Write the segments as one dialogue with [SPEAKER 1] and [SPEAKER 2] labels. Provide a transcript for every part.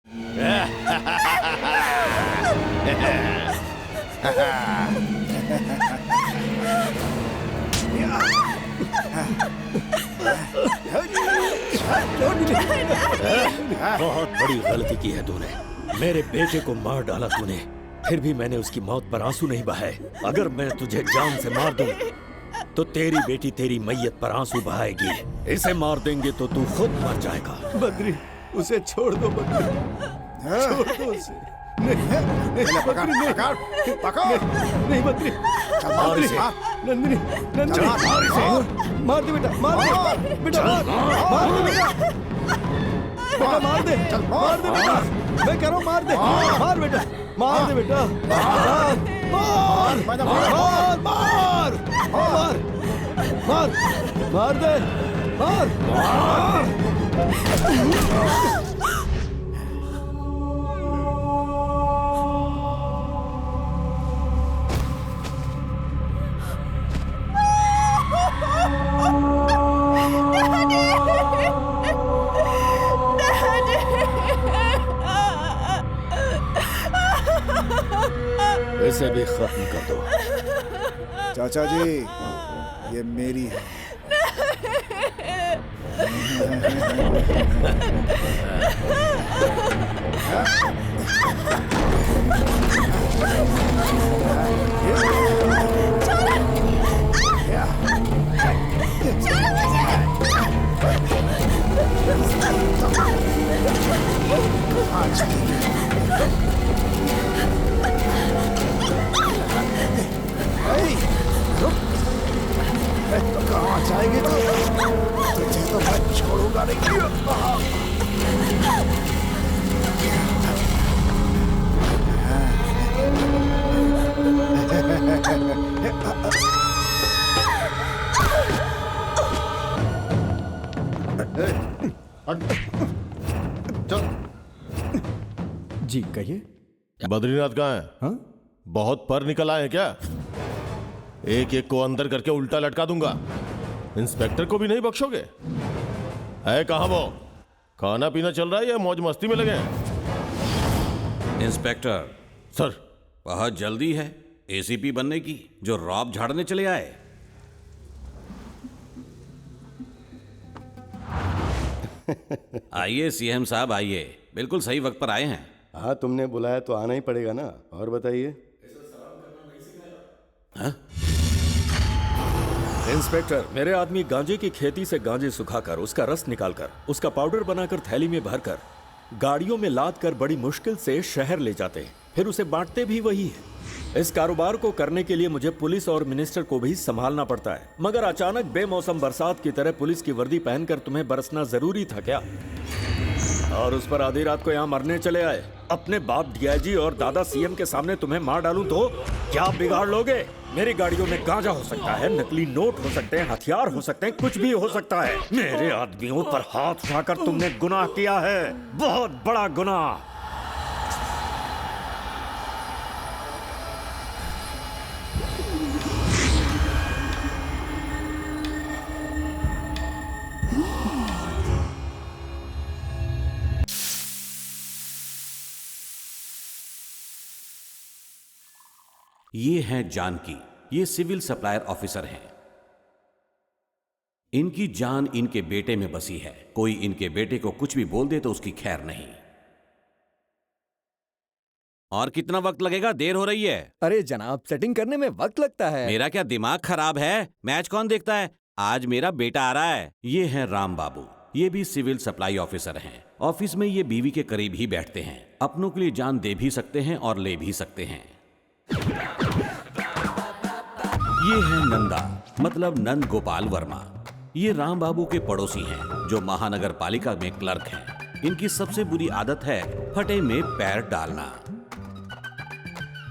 [SPEAKER 1] बहुत बड़ी गलती की है तूने। मेरे बेटे को मार डाला तूने, फिर भी मैंने उसकी मौत पर आंसू नहीं बहाए। अगर मैं तुझे जान से मार दूं, तो तेरी बेटी तेरी मैयत पर आंसू बहाएगी। इसे मार देंगे तो तू खुद मर जाएगा।
[SPEAKER 2] बद्री, उसे छोड़ दो बद्री, छोड़ दो उसे। नहीं बद्री, नहीं नहीं बद्री,
[SPEAKER 1] मार इसे।
[SPEAKER 2] नंदिनी, नंदिनी, मार दे बेटा, मार दे बेटा, मार दे बेटा, बेटा मार दे, मार दे बेटा, मैं कह रहा हूँ मार दे, मार बेटा, मार दे बेटा, मार मार मार मार मार मार मार दे, मार मार।
[SPEAKER 1] इसे भी खत्म कर दो।
[SPEAKER 3] चाचा जी, ये मेरी है। कहाँ जाएंगे तुझे तो मैं छोड़ूंगा नहीं।
[SPEAKER 2] जी कहिए।
[SPEAKER 4] बद्रीनाथ कहाँ है?
[SPEAKER 2] हाँ?
[SPEAKER 4] बहुत पर निकल आए हैं क्या? एक एक को अंदर करके उल्टा लटका दूंगा। इंस्पेक्टर को भी नहीं बख्शोगे? है कहाँ वो? खाना पीना चल रहा है या मौज मस्ती में लगे हैं?
[SPEAKER 5] इंस्पेक्टर
[SPEAKER 4] सर,
[SPEAKER 5] बहुत जल्दी है एसीपी बनने की, जो रॉब झाड़ने चले आए। आइए सीएम साहब, आइए। बिल्कुल सही वक्त पर आए हैं।
[SPEAKER 6] हाँ, तुमने बुलाया तो आना ही पड़ेगा ना। और बताइए।
[SPEAKER 5] हाँ?
[SPEAKER 1] इंस्पेक्टर, मेरे आदमी गांजे की खेती से गांजे सुखाकर उसका रस निकालकर उसका पाउडर बनाकर थैली में भरकर गाड़ियों में लाद कर बड़ी मुश्किल से शहर ले जाते हैं, फिर उसे बांटते भी वही है। इस कारोबार को करने के लिए मुझे पुलिस और मिनिस्टर को भी संभालना पड़ता है। मगर अचानक बेमौसम बरसात की तरह पुलिस की वर्दी पहनकर तुम्हें बरसना जरूरी था क्या? और उस पर आधी रात को यहाँ मरने चले आए। अपने बाप डीआईजी और दादा सीएम के सामने तुम्हें मार डालूं तो क्या बिगाड़ लोगे? मेरी गाड़ियों में गांजा हो सकता है, नकली नोट हो सकते हैं, हथियार हो सकते हैं, कुछ भी हो सकता है। मेरे आदमियों पर हाथ उठाकर तुमने गुनाह किया है, बहुत बड़ा गुनाह।
[SPEAKER 5] ये हैं जानकी, ये सिविल सप्लायर ऑफिसर हैं। इनकी जान इनके बेटे में बसी है। कोई इनके बेटे को कुछ भी बोल दे तो उसकी खैर नहीं। और कितना वक्त लगेगा? देर हो रही है।
[SPEAKER 2] अरे जनाब, सेटिंग करने में वक्त लगता है।
[SPEAKER 5] मेरा क्या दिमाग खराब है? मैच कौन देखता है? आज मेरा बेटा आ रहा है। ये हैं राम बाबू, ये भी सिविल सप्लाई ऑफिसर हैं। ऑफिस में ये बीवी के करीब ही बैठते हैं। अपनों के लिए जान दे भी सकते हैं और ले भी सकते हैं। ये है नंदा, मतलब नंद गोपाल वर्मा। ये राम बाबू के पड़ोसी हैं, जो महानगर पालिका में क्लर्क हैं। इनकी सबसे बुरी आदत है फटे में पैर डालना।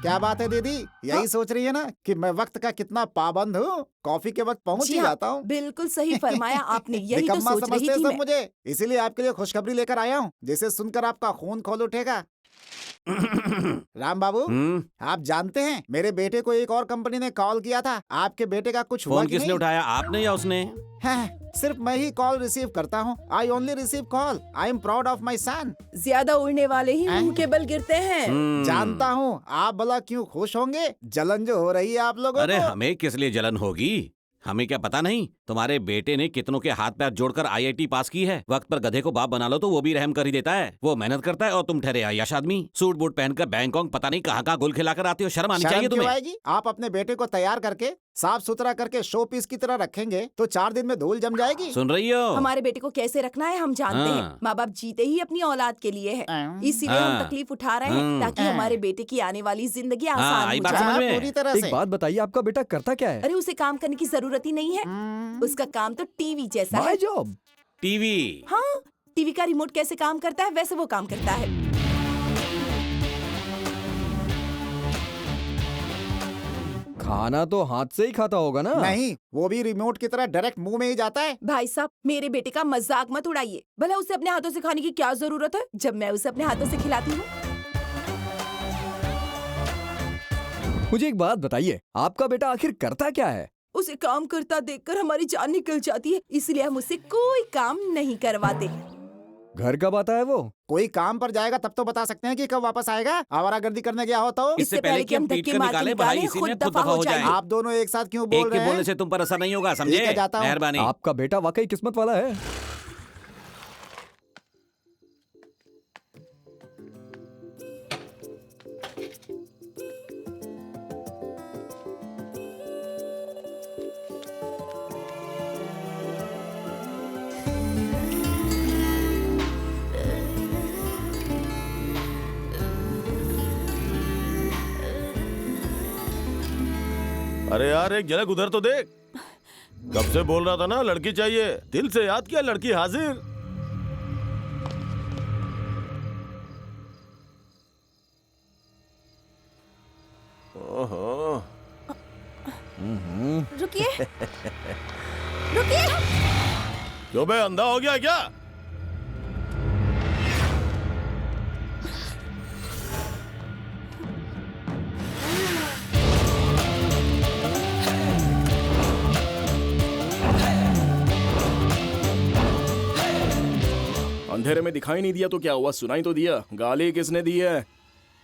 [SPEAKER 3] क्या बात है दीदी, यही सोच रही है ना कि मैं वक्त का कितना पाबंद हूँ? कॉफी के वक्त पहुँच ही जाता हूँ।
[SPEAKER 7] बिल्कुल सही फरमाया आपने, यही तो
[SPEAKER 3] निकम्मा
[SPEAKER 7] सोच रही
[SPEAKER 3] समझते हैं
[SPEAKER 7] थी
[SPEAKER 3] सब
[SPEAKER 7] मैं।
[SPEAKER 3] मुझे, इसीलिए आपके लिए खुशखबरी लेकर आया हूँ, जिसे सुनकर आपका खून खौल उठेगा। राम बाबू, आप जानते हैं मेरे बेटे को एक और कंपनी ने कॉल किया था। आपके बेटे का कुछ हुआ
[SPEAKER 5] फोन
[SPEAKER 3] कि
[SPEAKER 5] किसने
[SPEAKER 3] नहीं?
[SPEAKER 5] उठाया, आपने या उसने?
[SPEAKER 3] हाँ, सिर्फ मैं ही कॉल रिसीव करता हूँ। I only receive call. I am proud of my son.
[SPEAKER 7] ज्यादा उड़ने वाले ही मुंह के बल गिरते हैं।
[SPEAKER 3] जानता हूँ आप भला क्यों खुश होंगे। जलन जो हो रही है आप लोगों
[SPEAKER 5] अरे
[SPEAKER 3] को।
[SPEAKER 5] हमें किस लिए जलन होगी, हमें क्या पता नहीं? तुम्हारे बेटे ने कितनों के हाथ पैर जोड़कर आईआईटी पास की है। वक्त पर गधे को बाप बना लो तो वो भी रहम कर ही देता है। वो मेहनत करता है और तुम ठहरे आयाश आदमी। सूट बूट पहनकर बैंकॉक पता नहीं कहाँ गुल खिलाकर आते हो। शर्म आनी
[SPEAKER 3] शर्म
[SPEAKER 5] चाहिए
[SPEAKER 3] क्यों
[SPEAKER 5] तुम्हें।
[SPEAKER 3] आएगी? आप अपने बेटे को तैयार करके साफ सुथरा करके शो पीस की तरह रखेंगे तो 4 दिन में धूल जम जाएगी।
[SPEAKER 5] सुन रही हो?
[SPEAKER 7] हमारे बेटे को कैसे रखना है हम जानते
[SPEAKER 5] हाँ।
[SPEAKER 7] हैं। माँ बाप जीते ही अपनी औलाद के लिए है, इसीलिए हम
[SPEAKER 5] हाँ।
[SPEAKER 7] तकलीफ उठा रहे हैं ताकि हमारे बेटे की आने वाली जिंदगी
[SPEAKER 5] हाँ,
[SPEAKER 7] आसान
[SPEAKER 5] आई
[SPEAKER 7] हो
[SPEAKER 5] बात
[SPEAKER 7] जाए।
[SPEAKER 5] समझ
[SPEAKER 3] हाँ,
[SPEAKER 5] में।
[SPEAKER 3] पूरी तरह से।
[SPEAKER 2] एक बात बताइए, आपका बेटा करता क्या है?
[SPEAKER 7] अरे उसे काम करने की जरूरत ही नहीं है, उसका काम तो टीवी जैसा है।
[SPEAKER 2] My job.
[SPEAKER 5] टीवी।
[SPEAKER 7] हाँ, टीवी का रिमोट कैसे काम करता है वैसे वो काम करता है।
[SPEAKER 2] खाना तो हाथ से ही खाता होगा ना?
[SPEAKER 3] नहीं, वो भी रिमोट की तरह डायरेक्ट मुंह में ही जाता है।
[SPEAKER 7] भाई साहब, मेरे बेटे का मजाक मत उड़ाइए। भला उसे अपने हाथों से खाने की क्या जरूरत है जब मैं उसे अपने हाथों से खिलाती हूँ।
[SPEAKER 2] मुझे एक बात बताइए, आपका बेटा आखिर करता क्या है?
[SPEAKER 7] उसे काम करता देखकर हमारी जान निकल जाती है, इसलिए हम उससे कोई काम नहीं करवाते।
[SPEAKER 2] घर कब आता है वो?
[SPEAKER 3] कोई काम पर जाएगा तब तो बता सकते हैं कि कब वापस आएगा। आवारागर्दी करने गया हो तो।
[SPEAKER 5] इससे पहले कि हम पीट कर निकाले, भाई इसी में खुद दफा हो जाए।
[SPEAKER 3] आप दोनों एक साथ क्यों बोल
[SPEAKER 5] एक के
[SPEAKER 3] रहे
[SPEAKER 5] बोलने
[SPEAKER 3] हैं?
[SPEAKER 5] से तुम पर असर नहीं होगा,
[SPEAKER 3] ठीक
[SPEAKER 5] समझे?
[SPEAKER 3] है, जाता हूँ।
[SPEAKER 5] मेहरबानी।
[SPEAKER 2] आपका बेटा वाकई किस्मत वाला है।
[SPEAKER 4] अरे यार एक झलक उधर तो देख। कब से बोल रहा था ना लड़की चाहिए, दिल से याद किया, लड़की हाजिर। ओहो।
[SPEAKER 7] रुकिए, रुकिए।
[SPEAKER 4] क्यों बे, अंधा हो गया क्या?
[SPEAKER 8] अंधेरे में दिखाई नहीं दिया तो क्या हुआ, सुनाई तो दिया। गाली किसने दी है?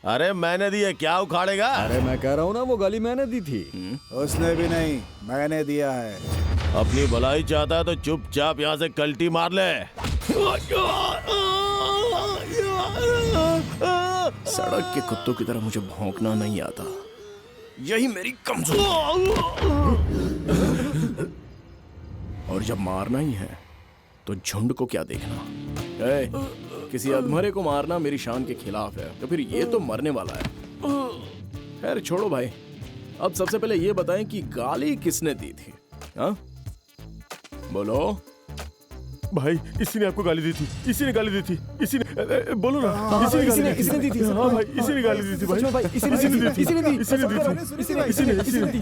[SPEAKER 4] अरे मैंने दी है, क्या उखाड़ेगा?
[SPEAKER 2] अरे मैं कह रहा हूँ ना, वो गाली मैंने दी थी।
[SPEAKER 3] उसने भी नहीं, मैंने दिया है।
[SPEAKER 4] अपनी भलाई चाहता है तो चुपचाप यहाँ से कल्टी मार ले।
[SPEAKER 8] सड़क के कुत्तों की तरह मुझे भौंकना नहीं आता, यही मेरी कमजोरी। और जब मारना ही है तो झुंड को क्या देखना। किसी अधमरे को मारना मेरी शान के खिलाफ है, तो फिर ये तो मरने वाला है। खैर छोड़ो भाई, अब सबसे पहले ये बताएं कि गाली किसने दी थी? हाँ बोलो
[SPEAKER 4] भाई इसी ने आपको गाली दी थी, इसी ने गाली दी थी, इसी ने, बोलो ना।
[SPEAKER 2] इसी ने दी थी।
[SPEAKER 4] हाँ भाई इसी ने गाली दी थी भाई,
[SPEAKER 2] इसी ने दी थी।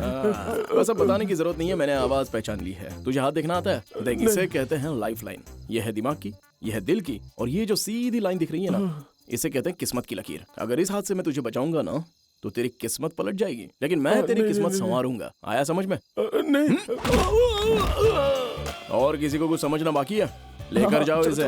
[SPEAKER 8] वैसा बताने की जरूरत नहीं है, मैंने आवाज पहचान ली है। तुझे हाथ देखना आता है? देख, इसे कहते हैं लाइफ लाइन। यह है दिमाग की, यह है दिल की, और ये जो सीधी लाइन दिख रही है ना, इसे कहते हैं किस्मत की लकीर। अगर इस हाथ से मैं तुझे बचाऊंगा ना तो तेरी किस्मत पलट जाएगी, लेकिन मैं तेरी किस्मत संवारूंगा। आया समझ में?
[SPEAKER 4] नहीं।
[SPEAKER 8] और किसी को कुछ समझना बाकी है? लेकर जाओ इसे।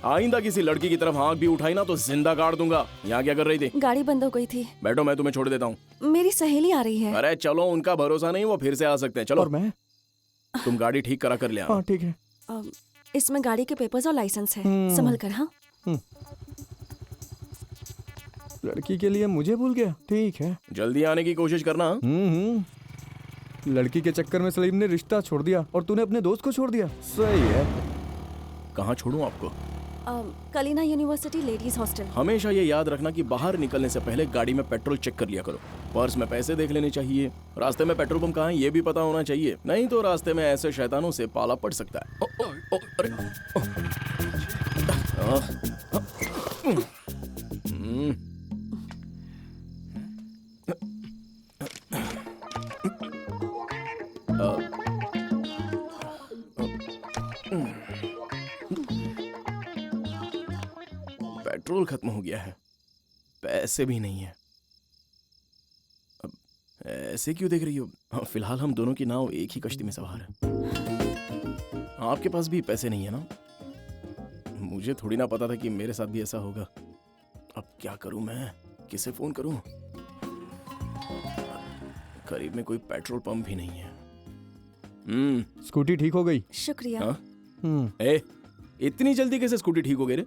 [SPEAKER 8] आइंदा किसी लड़की की तरफ आंख भी उठाई ना तो जिंदा काट दूंगा। यहाँ क्या कर रही थी?
[SPEAKER 9] गाड़ी बंद हो गई थी।
[SPEAKER 8] बैठो, मैं तुम्हें छोड़ देता हूँ।
[SPEAKER 9] मेरी सहेली आ रही है।
[SPEAKER 8] अरे चलो, उनका भरोसा नहीं, वो फिर से आ सकते हैं। चलो।
[SPEAKER 2] और मैं?
[SPEAKER 8] तुम गाड़ी ठीक करा कर ले आना।
[SPEAKER 2] हाँ ठीक है।
[SPEAKER 9] इसमें गाड़ी के पेपर्स और लाइसेंस है, संभल कर। हाँ
[SPEAKER 2] लड़की के लिए मुझे भूल गया। ठीक है,
[SPEAKER 8] जल्दी आने की कोशिश करना।
[SPEAKER 2] लड़की के चक्कर में सलीम ने रिश्ता छोड़ दिया और तूने अपने दोस्त को छोड़ दिया। सही है।
[SPEAKER 8] कहाँ छोड़ूं आपको?
[SPEAKER 9] Kalina university ladies hostel.
[SPEAKER 8] हमेशा ये याद रखना कि बाहर निकलने से पहले गाड़ी में पेट्रोल चेक कर लिया करो। पर्स में पैसे देख लेने चाहिए। रास्ते में पेट्रोल पंप कहाँ है ये भी पता होना चाहिए, नहीं तो रास्ते में ऐसे शैतानों से पाला पड़ सकता है। अरे पेट्रोल खत्म हो गया है, पैसे भी नहीं है। अब ऐसे क्यों देख रही हो? हाँ, फिलहाल हम दोनों की नाव एक ही कश्ती में सवार है। आपके पास भी पैसे नहीं है ना? मुझे थोड़ी ना पता था कि मेरे साथ भी ऐसा होगा। अब क्या करूं मैं? किसे फोन करूं? करीब में कोई पेट्रोल पंप भी नहीं है।
[SPEAKER 2] स्कूटी ठीक हो गई?
[SPEAKER 9] शुक्रिया।
[SPEAKER 8] हाँ? ए, इतनी जल्दी कैसे स्कूटी ठीक हो गई रे?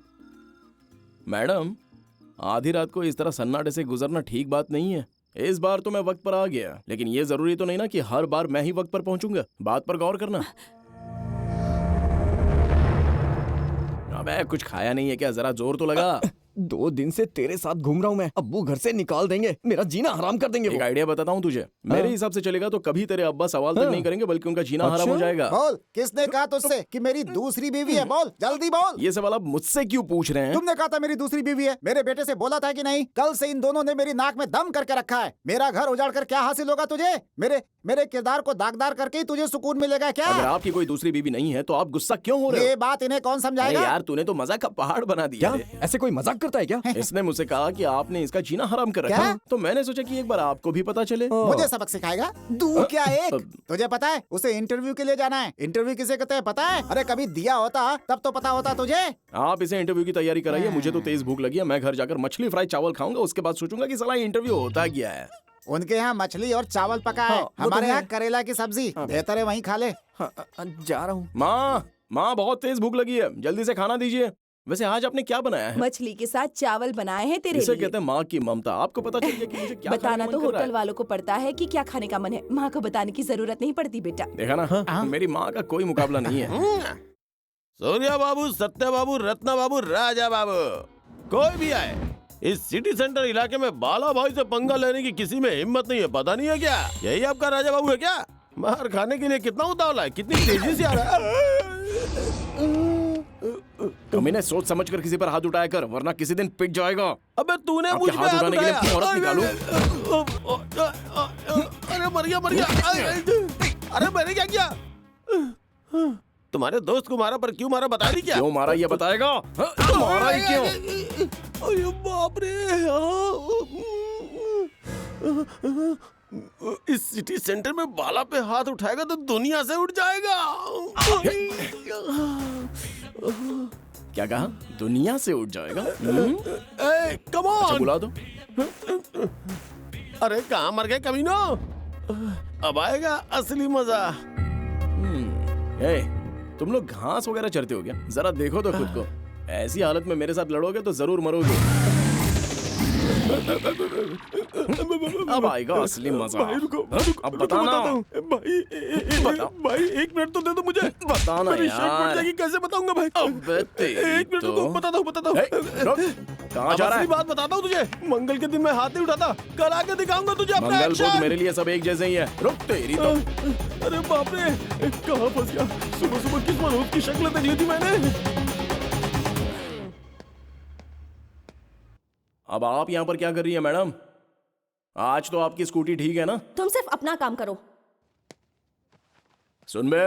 [SPEAKER 8] मैडम, आधी रात को इस तरह सन्नाटे से गुजरना ठीक बात नहीं है। इस बार तो मैं वक्त पर आ गया, लेकिन ये जरूरी तो नहीं ना कि हर बार मैं ही वक्त पर पहुंचूंगा। बात पर गौर करना। अबे कुछ खाया नहीं है क्या? जरा जोर तो लगा।
[SPEAKER 2] 2 दिन से तेरे साथ घूम रहा हूँ मैं। अब्बू घर से निकाल देंगे, मेरा जीना हराम कर देंगे
[SPEAKER 8] एक
[SPEAKER 2] वो।
[SPEAKER 8] आइडिया बताता हूँ तुझे। मेरे हिसाब से चलेगा तो कभी तेरे अब्बा सवाल तक नहीं करेंगे, बल्कि उनका जीना हराम हो जाएगा।
[SPEAKER 3] बोल, किसने कहा तुझसे कि मेरी दूसरी बीवी है? बोल, जल्दी बोल।
[SPEAKER 8] ये सवाल आप मुझसे क्यों पूछ रहे हैं?
[SPEAKER 3] तुमने कहा था मेरी दूसरी बीवी है। मेरे बेटे से बोला था कि नहीं? कल से इन दोनों ने मेरी नाक में दम करके रखा है। मेरा घर उजाड़ कर क्या हासिल होगा तुझे? मेरे किरदार को दागदार करके ही तुझे सुकून मिलेगा क्या?
[SPEAKER 8] अगर आपकी कोई दूसरी बीवी नहीं है तो आप गुस्सा क्यों हो रहे हो?
[SPEAKER 3] ये बात इन्हें कौन
[SPEAKER 8] अरे
[SPEAKER 3] समझाएगा?
[SPEAKER 8] यार, तूने तो मजाक का पहाड़ बना दिया
[SPEAKER 2] क्या
[SPEAKER 8] रे।
[SPEAKER 2] ऐसे कोई मजाक करता है क्या?
[SPEAKER 8] इसने मुझसे कहा कि आपने इसका जीना हराम कर रखा
[SPEAKER 3] क्या?
[SPEAKER 8] है। तो मैंने सोचा कि एक बार आपको भी पता चले।
[SPEAKER 3] मुझे सबक सिखाएगा? तू क्या एक? तुझे पता है उसे इंटरव्यू के लिए जाना है। इंटरव्यू किसे कहते हैं पता है? अरे कभी दिया होता तब तो पता होता तुझे।
[SPEAKER 8] आप इसे इंटरव्यू की तैयारी कराइए। मुझे तो तेज भूख लगी है। मैं घर जाकर मछली फ्राई चावल खाऊंगा, उसके बाद सोचूंगा कि साला इंटरव्यू होता क्या है।
[SPEAKER 3] उनके यहाँ मछली और चावल पका है, हमारे यहाँ करेला की सब्जी। बेहतर है वहीं खा ले।
[SPEAKER 2] जा रहा हूँ।
[SPEAKER 8] माँ बहुत तेज भूख लगी है, जल्दी से खाना दीजिए। वैसे आज आपने क्या बनाया है?
[SPEAKER 7] मछली के साथ चावल बनाए हैं तेरे
[SPEAKER 8] इसे
[SPEAKER 7] लिए।
[SPEAKER 8] कहते हैं माँ की ममता। आपको पता चल गया कि मुझे क्या
[SPEAKER 7] बताना
[SPEAKER 8] खाने का
[SPEAKER 7] तो
[SPEAKER 8] मन कर रहा
[SPEAKER 7] होटल
[SPEAKER 8] है।
[SPEAKER 7] वालों को पड़ता है कि क्या खाने का मन है। माँ को बताने की जरूरत नहीं पड़ती बेटा।
[SPEAKER 8] देखा ना, मेरी माँ का कोई मुकाबला नहीं है।
[SPEAKER 4] सूर्या बाबू, सत्या बाबू, रत्ना बाबू, राजा बाबू, कोई भी आए, इस सिटी सेंटर इलाके में बाला भाई से पंगा लेने की किसी में हिम्मत नहीं है। पता नहीं है क्या यही आपका राजा बाबू है क्या? मार खाने के लिए कितना उतावला है, कितनी तेजी से आ रहा है।
[SPEAKER 8] कमीने सोच समझ कर किसी पर हाथ उठाया कर, वरना किसी दिन पिट जाएगा।
[SPEAKER 4] अबे तूने
[SPEAKER 8] आपके
[SPEAKER 4] मुझ पे
[SPEAKER 8] हाथ
[SPEAKER 4] हाथ
[SPEAKER 8] उठाने के लिए
[SPEAKER 4] उठाया।
[SPEAKER 8] मुहूर्त निकालूं?
[SPEAKER 4] अरे मर गया। अरे मैंने क्या किया? तुम्हारे दोस्त को मारा, पर क्यों मारा बता दी क्या?
[SPEAKER 8] क्यों मारा ये बताएगा? मारा ही क्यों?
[SPEAKER 4] अरे बाप रे। इस सिटी सेंटर में बाला पे हाथ उठाएगा तो दुनिया से उठ जाएगा।
[SPEAKER 8] क्या कहा? दुनिया से उठ जाएगा?
[SPEAKER 4] कम
[SPEAKER 8] अच्छा
[SPEAKER 4] ऑन।
[SPEAKER 8] बुला दो।
[SPEAKER 4] अरे कहाँ मर गए कमीनो? अब आएगा असली मजा।
[SPEAKER 8] तुम लोग घास वगैरह चरते हो क्या? जरा देखो तो खुद को। ऐसी हालत में मेरे साथ लड़ोगे तो जरूर मरोगे। अब आएगा असली मजा।
[SPEAKER 4] भाई रुको,
[SPEAKER 8] अब बताना।
[SPEAKER 4] भाई 1 मिनट तो दे दो मुझे।
[SPEAKER 8] बताना
[SPEAKER 4] मेरी शर्ट फट
[SPEAKER 8] यार।
[SPEAKER 4] जाएगी, कैसे बताऊंगा भाई?
[SPEAKER 8] अबे तेरी
[SPEAKER 4] 1 मिनट रुको, बताता हूँ।
[SPEAKER 8] कहाँ जा रहा है?
[SPEAKER 4] असली बात बताता हूँ तुझे। मंगल के दिन मैं हाथ नहीं उठाता, कल आके दिखाऊंगा तुझे अपना
[SPEAKER 8] मंगल बुध
[SPEAKER 4] एक्शन।
[SPEAKER 8] मेरे लिए सब एक जैसे ही है। रुक तेरी तो।
[SPEAKER 4] अरे बाप रे, कहाँ फंस गया? सुबह सुबह किस मनोज की शक्ल देख ली थी मैंने।
[SPEAKER 8] अब आप यहाँ पर क्या कर रही है मैडम? आज तो आपकी स्कूटी ठीक है ना?
[SPEAKER 9] तुम सिर्फ अपना काम करो।
[SPEAKER 8] सुन बे,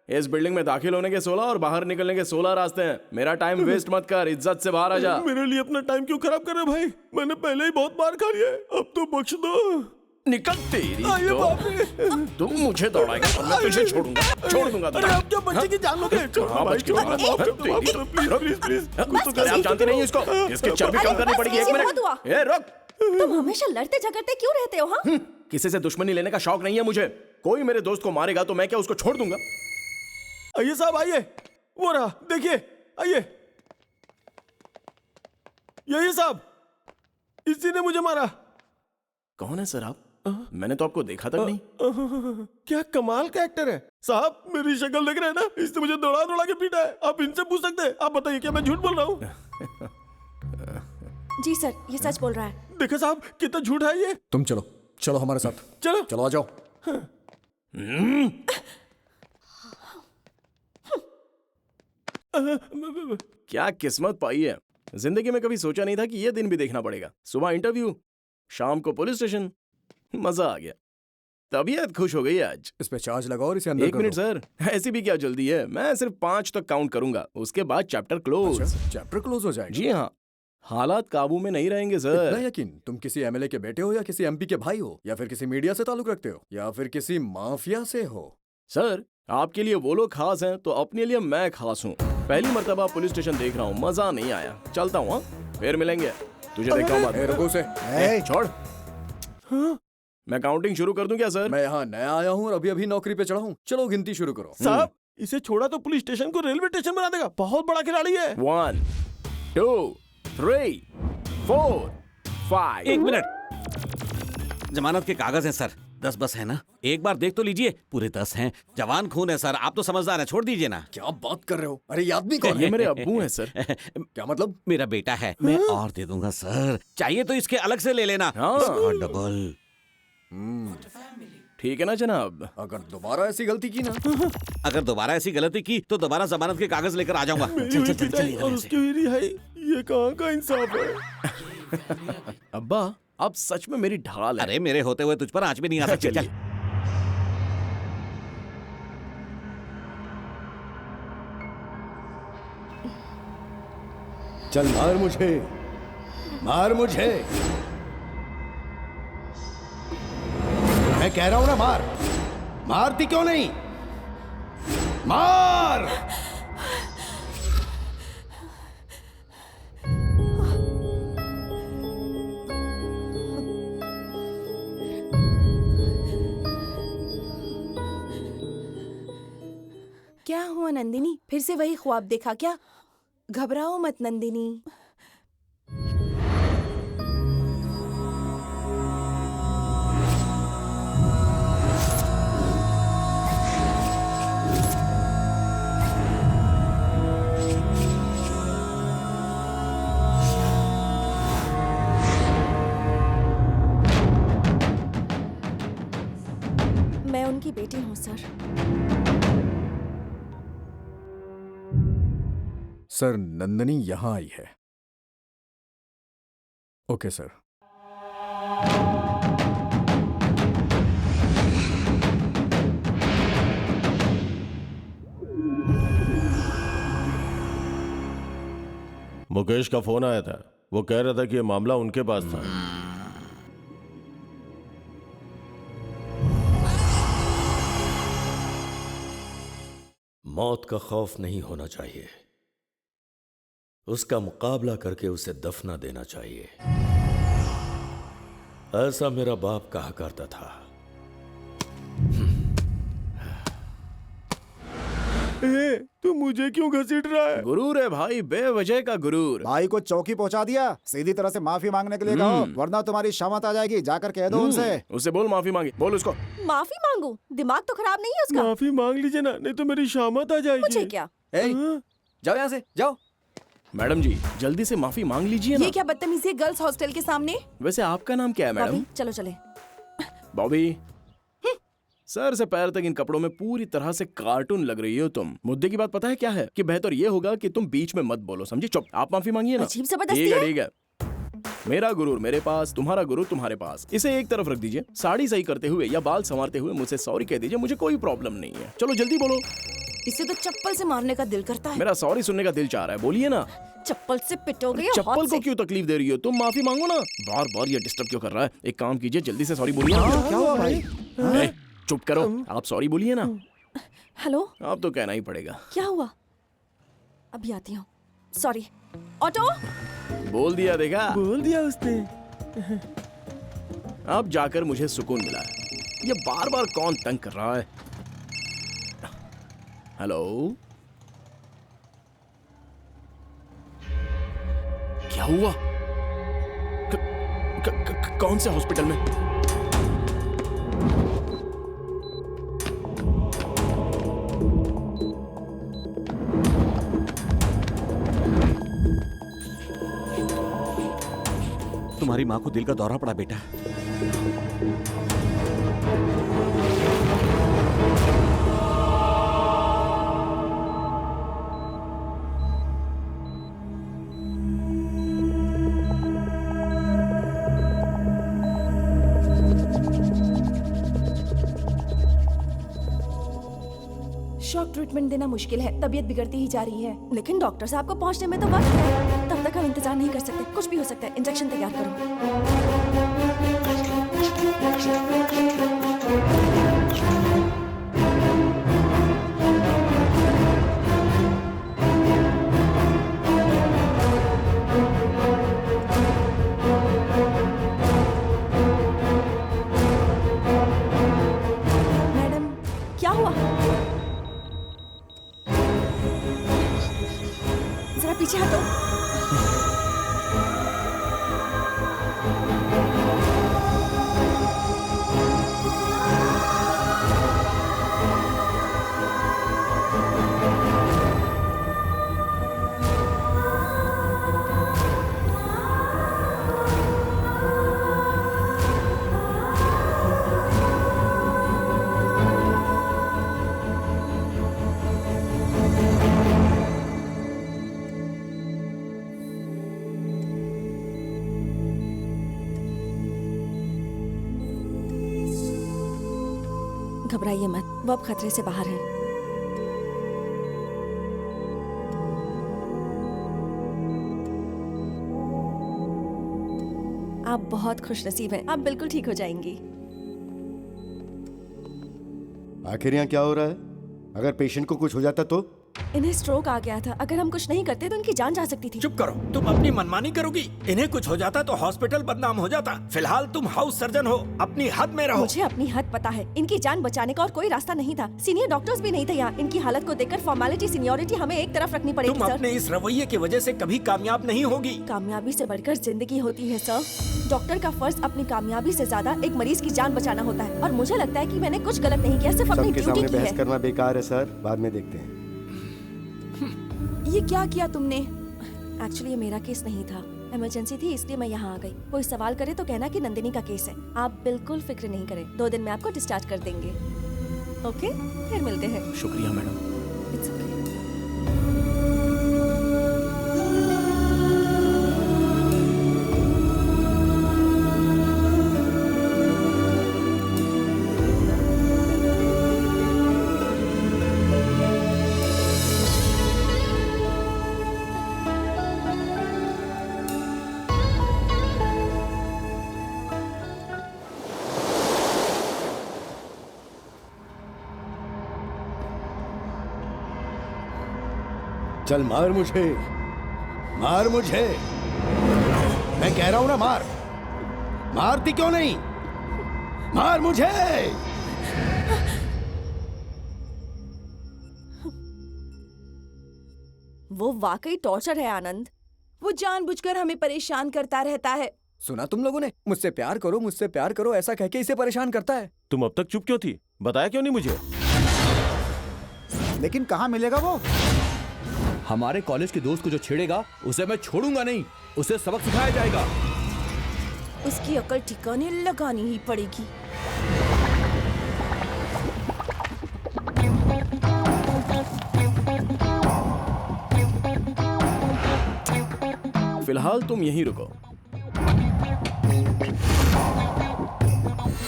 [SPEAKER 8] इस बिल्डिंग में दाखिल होने के 16 और बाहर निकलने के 16 रास्ते हैं। मेरा टाइम वेस्ट मत कर, इज्जत से बाहर आ जा।
[SPEAKER 4] मेरे लिए अपना टाइम क्यों खराब कर रहे हो भाई? मैंने पहले ही बहुत मार खा लिया है, अब तो बख्श दो।
[SPEAKER 8] निकल तेरी
[SPEAKER 4] आइए
[SPEAKER 8] तो।
[SPEAKER 4] बाप रे।
[SPEAKER 8] तुम मुझे दौड़ाएगा और मैं तुझे छोड़ दूंगा।
[SPEAKER 4] अरे आप क्या बच्चे की जान लोगे?
[SPEAKER 8] हाँ,
[SPEAKER 4] भाई
[SPEAKER 8] बच के
[SPEAKER 4] क्यों?
[SPEAKER 8] बाहर।
[SPEAKER 4] माफ कर दो, माफ कर दो, प्लीज प्लीज।
[SPEAKER 8] अरे आप जानते नहीं इसको? इसकी चर्बी कम करनी पड़ेगी। 1
[SPEAKER 9] ये
[SPEAKER 8] मिनट।
[SPEAKER 9] बहुत हुआ।
[SPEAKER 8] ए रुक।
[SPEAKER 9] तुम हमेशा लड़ते झगड़ते क्यों रहते हो? हाँ,
[SPEAKER 8] किसी से दुश्मनी लेने का शौक नहीं है मुझे। कोई मेरे दोस्त को मारेगा तो मैं क्या उसको छोड़ दूंगा?
[SPEAKER 4] आइए साहब आइए, वो रहा देखिए, आइए। यही साहब, इसी ने मुझे मारा।
[SPEAKER 8] कौन है सर आप? मैंने तो आपको देखा तक नहीं।
[SPEAKER 4] क्या कमाल का एक्टर है साहब। मेरी शक्ल देख रहे हैं ना, इसने मुझे दौड़ा दौड़ा के पीटा है। आप इनसे पूछ सकते हैं। आप बताइए क्या मैं झूठ बोल रहा हूँ?
[SPEAKER 9] जी सर, ये सच बोल रहा है।
[SPEAKER 4] देखो साहब कितना झूठ है ये।
[SPEAKER 2] तुम चलो हमारे साथ।
[SPEAKER 4] चलो
[SPEAKER 2] आ जाओ।
[SPEAKER 8] क्या किस्मत पाई है। जिंदगी में कभी सोचा नहीं था कि ये दिन भी देखना पड़ेगा। सुबह इंटरव्यू, शाम को पुलिस स्टेशन। मजा आ गया। तबीयत खुश हो गई आज।
[SPEAKER 2] इस पे चार्ज लगाओ और इसे अंदर
[SPEAKER 8] 1 मिनट सर, ऐसी भी क्या जल्दी है? मैं सिर्फ 5 तक काउंट करूंगा, उसके बाद चैप्टर क्लोज।
[SPEAKER 2] चैप्टर क्लोज हो जाएगा।
[SPEAKER 8] जी हाँ, हालात काबू में नहीं रहेंगे
[SPEAKER 2] इतना
[SPEAKER 8] सर।
[SPEAKER 2] यकीन? तुम किसी एमएलए के बेटे हो या किसी एमपी के भाई हो या फिर किसी मीडिया से ताल्लुक रखते हो या फिर किसी माफिया से हो?
[SPEAKER 8] सर आपके लिए वो लोग खास हैं तो अपने लिए मैं खास हूँ। पहली मर्तबा पुलिस स्टेशन देख रहा हूँ, मजा नहीं आया, चलता हूँ। फिर मिलेंगे, तुझे देखा हूँ बाद में।
[SPEAKER 2] रुको से।
[SPEAKER 8] छोड़। मैं काउंटिंग शुरू कर दूं क्या सर?
[SPEAKER 2] मैं यहाँ नया आया हूँ और अभी अभी नौकरी पे चढ़ा हूँ। चलो गिनती शुरू करो।
[SPEAKER 4] साहब इसे छोड़ा तो पुलिस स्टेशन को रेलवे स्टेशन बना देगा, बहुत बड़ा खिलाड़ी है।
[SPEAKER 8] 1 2 3 4 5।
[SPEAKER 5] 1 मिनट, जमानत के कागज हैं सर। 10 बस है ना? एक बार देख तो लीजिए, पूरे 10 हैं। जवान खून है सर, आप तो समझदार हैं, छोड़ दीजिए ना।
[SPEAKER 2] क्या बात कर रहे हो? अरे ये आदमी कौन
[SPEAKER 8] ये
[SPEAKER 2] है?
[SPEAKER 8] मेरे अब्बू हैं सर।
[SPEAKER 2] क्या मतलब?
[SPEAKER 5] मेरा बेटा है, मैं और दे दूंगा सर। चाहिए तो इसके अलग से ले लेना।
[SPEAKER 8] हाँ।
[SPEAKER 5] इसका डबल।
[SPEAKER 8] ठीक है ना जनाब?
[SPEAKER 2] अगर दोबारा ऐसी गलती की ना।
[SPEAKER 5] अगर दोबारा ऐसी गलती की तो दोबारा जमानत के कागज लेकर आ जाऊंगा। चल चल चल चलिए
[SPEAKER 4] और
[SPEAKER 5] यहाँ
[SPEAKER 4] उसकी
[SPEAKER 5] से।
[SPEAKER 4] हुई रिहाई, ये कहाँ का इंसाफ है?
[SPEAKER 8] अब्बा आप सच में मेरी ढाल है।
[SPEAKER 5] अरे मेरे होते हुए तुझ पर आंच भी नहीं आ सकती। चल
[SPEAKER 6] चल मार मुझे, मार मुझे। मैं कह रहा हूं ना मार, मारती क्यों नहीं? मार।
[SPEAKER 7] क्या हुआ नंदिनी? फिर से वही ख्वाब देखा क्या? घबराओ मत नंदिनी।
[SPEAKER 9] मैं उनकी बेटी हूँ सर।
[SPEAKER 2] सर नंदनी यहाँ आई है। Okay sir.
[SPEAKER 4] मुकेश का फोन आया था, वो कह रहा था कि ये मामला उनके पास था।
[SPEAKER 1] मौत का खौफ नहीं होना चाहिए, उसका मुकाबला करके उसे दफना देना चाहिए। ऐसा मेरा बाप कहा करता था।
[SPEAKER 4] तू मुझे क्यों घसीट रहा है?
[SPEAKER 8] गुरूर है भाई, बेवजह का गुरूर।
[SPEAKER 3] भाई को चौकी पहुंचा दिया, सीधी तरह से माफी मांगने के लिए कहो, वरना तुम्हारी शामत आ जाएगी। जाकर कह दो उनसे।
[SPEAKER 8] उससे बोल माफी मांगी, बोल उसको।
[SPEAKER 9] माफी मांगू? दिमाग तो खराब नहीं है उसका?
[SPEAKER 4] माफी मांग लीजिए ना, नहीं तो मेरी शामत आ जाएगी।
[SPEAKER 9] मुझे क्या?
[SPEAKER 2] जाओ यहाँ से, जाओ।
[SPEAKER 8] मैडम जी जल्दी से माफी मांग लीजिए ना।
[SPEAKER 7] ये क्या बदतमीजी है गर्ल्स हॉस्टल के सामने?
[SPEAKER 8] वैसे आपका नाम क्या है मैडम?
[SPEAKER 9] बॉबी चलो चले।
[SPEAKER 8] बॉबी। सर से पैर तक इन कपड़ों में पूरी तरह से कार्टून लग रही हो तुम। मुद्दे की बात पता है क्या है? कि बेहतर ये होगा कि तुम बीच में मत बोलो, समझी? चुप। आप माफी मांगिए ना।
[SPEAKER 9] अजीब जबरदस्ती
[SPEAKER 8] ठीक है
[SPEAKER 9] है।
[SPEAKER 8] ठीक है। मेरा गुरूर मेरे पास, तुम्हारा गुरूर तुम्हारे पास। इसे एक तरफ रख दीजिए। साड़ी सही करते हुए या बाल संवारते हुए मुझसे सॉरी कह दीजिए, मुझे कोई प्रॉब्लम नहीं है। चलो जल्दी बोलो।
[SPEAKER 7] इसे तो चप्पल से मारने का दिल करता है।
[SPEAKER 8] मेरा सॉरी सुनने का दिल चाह रहा है, बोलिए ना।
[SPEAKER 9] चप्पल से पिटोगे या
[SPEAKER 8] चप्पल
[SPEAKER 9] हाथ
[SPEAKER 8] को
[SPEAKER 9] से?
[SPEAKER 8] क्यों तकलीफ दे रही हो तुम? माफी मांगो ना। बार बार ये डिस्टर्ब क्यों कर रहा है? एक काम कीजिए, जल्दी से सॉरी बोलिए।
[SPEAKER 3] क्या हुआ भाई?
[SPEAKER 8] ए, चुप करो, आप सॉरी बोलिए ना।
[SPEAKER 9] हेलो
[SPEAKER 8] आप तो कहना ही पड़ेगा।
[SPEAKER 9] क्या हुआ? अभी आती हूँ। सॉरी। ऑटो।
[SPEAKER 8] बोल दिया, देखा?
[SPEAKER 4] बोल दिया उसने।
[SPEAKER 8] अब जाकर मुझे सुकून मिला है। ये बार बार कौन तंग कर रहा है? हेलो, क्या हुआ? कौन से हॉस्पिटल में?
[SPEAKER 5] तुम्हारी माँ को दिल का दौरा पड़ा बेटा।
[SPEAKER 7] शॉक ट्रीटमेंट देना मुश्किल है, तबीयत बिगड़ती ही जा रही है।
[SPEAKER 9] लेकिन डॉक्टर साहब को पहुंचने में तो वक्त है, तब तक हम इंतजार नहीं कर सकते। कुछ भी हो सकता है, इंजेक्शन तैयार करो। मैडम, क्या हुआ? जरा पीछे हटो। घबराइए मत, वो अब खतरे से बाहर है। आप बहुत खुशनसीब हैं, आप बिल्कुल ठीक हो जाएंगी।
[SPEAKER 6] आखिर यहाँ क्या हो रहा है? अगर पेशेंट को कुछ हो जाता तो?
[SPEAKER 9] इन्हें स्ट्रोक आ गया था, अगर हम कुछ नहीं करते तो इनकी जान जा सकती थी।
[SPEAKER 1] चुप करो, तुम अपनी मनमानी करोगी। इन्हें कुछ हो जाता तो हॉस्पिटल बदनाम हो जाता। फिलहाल तुम हाउस सर्जन हो, अपनी हद में रहो।
[SPEAKER 9] मुझे अपनी हद पता है, इनकी जान बचाने का और कोई रास्ता नहीं था। सीनियर डॉक्टर्स भी नहीं थे यहाँ। इनकी हालत को देखकर फॉर्मेलिटी सीनियोरिटी हमें एक तरफ रखनी पड़ेगी
[SPEAKER 1] तुम
[SPEAKER 9] सर।
[SPEAKER 1] अपने इस रवैये की वजह से कभी कामयाब नहीं होगी।
[SPEAKER 9] कामयाबी से बढ़कर जिंदगी होती है सर। डॉक्टर का फर्ज अपनी कामयाबी से ज्यादा एक मरीज की जान बचाना होता है, और मुझे लगता है कि मैंने कुछ गलत नहीं किया, सिर्फ अपनी
[SPEAKER 6] सबके
[SPEAKER 9] ड्यूटी
[SPEAKER 6] सामने
[SPEAKER 9] की
[SPEAKER 6] बहस
[SPEAKER 9] है।
[SPEAKER 6] करना बेकार है सर, बाद में देखते हैं।
[SPEAKER 7] ये क्या किया तुमने?
[SPEAKER 9] एक्चुअली ये मेरा केस नहीं था, इमरजेंसी थी इसलिए मैं यहाँ आ गई। कोई सवाल करे तो कहना कि नंदिनी का केस है। आप बिल्कुल फिक्र नहीं करें, 2 दिन में आपको डिस्चार्ज कर देंगे। ओके, फिर मिलते हैं।
[SPEAKER 8] शुक्रिया मैडम।
[SPEAKER 9] It's okay.
[SPEAKER 6] चल मार मुझे, मार मुझे, मैं कह रहा हूं ना मार। मारती क्यों नहीं? मार मुझे।
[SPEAKER 9] वो वाकई टॉर्चर है आनंद।
[SPEAKER 7] वो जानबूझकर हमें परेशान करता रहता है।
[SPEAKER 2] सुना तुम लोगों ने? मुझसे प्यार करो ऐसा कह के इसे परेशान करता है।
[SPEAKER 4] तुम अब तक चुप क्यों थी? बताया क्यों नहीं मुझे?
[SPEAKER 3] लेकिन कहाँ मिलेगा वो?
[SPEAKER 10] हमारे कॉलेज के दोस्त को जो छेड़ेगा उसे मैं छोड़ूंगा नहीं, उसे सबक सिखाया जाएगा।
[SPEAKER 7] उसकी अकल ठिकाने लगानी ही पड़ेगी।
[SPEAKER 8] फिलहाल तुम यहीं रुको।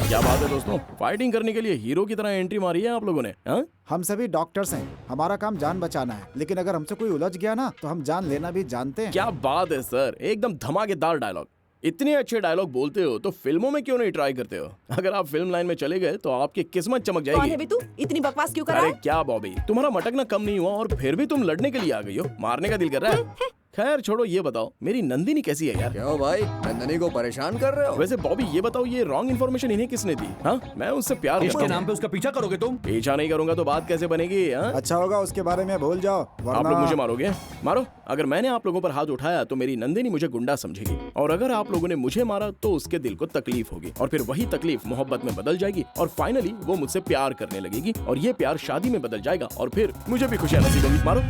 [SPEAKER 8] क्या बात है दोस्तों, फाइटिंग करने के लिए हीरो की तरह एंट्री मारी है आप लोगों ने। हाँ?
[SPEAKER 3] हम सभी डॉक्टर्स हैं, हमारा काम जान बचाना है। लेकिन अगर हमसे कोई उलझ गया ना तो हम जान लेना भी जानते हैं।
[SPEAKER 8] क्या बात है सर, एकदम धमाकेदार डायलॉग। इतने अच्छे डायलॉग बोलते हो तो फिल्मों में क्यों नहीं ट्राई करते हो? अगर आप फिल्म लाइन में चले गए तो आपकी किस्मत चमक
[SPEAKER 7] कौन है
[SPEAKER 8] जाएगी।
[SPEAKER 7] बे तू? इतनी बकवास क्यों कर रहा
[SPEAKER 8] अरे
[SPEAKER 7] है?
[SPEAKER 8] क्या बॉबी, तुम्हारा मटकना कम नहीं हुआ और फिर भी तुम लड़ने के लिए आ गई हो। मारने का दिल कर रहा है? खैर छोड़ो, ये बताओ मेरी नंदिनी कैसी है यार?
[SPEAKER 2] क्यों भाई, नंदिनी को परेशान कर रहे हो?
[SPEAKER 8] वैसे बॉबी ये बताओ, ये रॉन्ग इन्फॉर्मेशन इन्हें किसने दी? हाँ, मैं उससे प्यार करता
[SPEAKER 10] इसके
[SPEAKER 8] हूं।
[SPEAKER 10] नाम पे उसका पीछा करोगे तुम?
[SPEAKER 8] पीछा नहीं करूंगा तो बात कैसे बनेगी? हाँ?
[SPEAKER 3] अच्छा होगा उसके बारे में भूल जाओ,
[SPEAKER 8] आप लोग
[SPEAKER 3] वरना
[SPEAKER 8] मुझे मारोगे? मारो। अगर मैंने आप लोगों पर हाथ उठाया तो मेरी नंदिनी मुझे गुंडा समझेगी, और अगर आप लोगों ने मुझे मारा तो उसके दिल को तकलीफ होगी, और फिर वही तकलीफ मोहब्बत में बदल जाएगी, और फाइनली वो मुझसे प्यार करने लगेगी, और ये प्यार शादी में बदल जाएगा, और फिर मुझे भी खुशियां नसीब होंगी। मारो।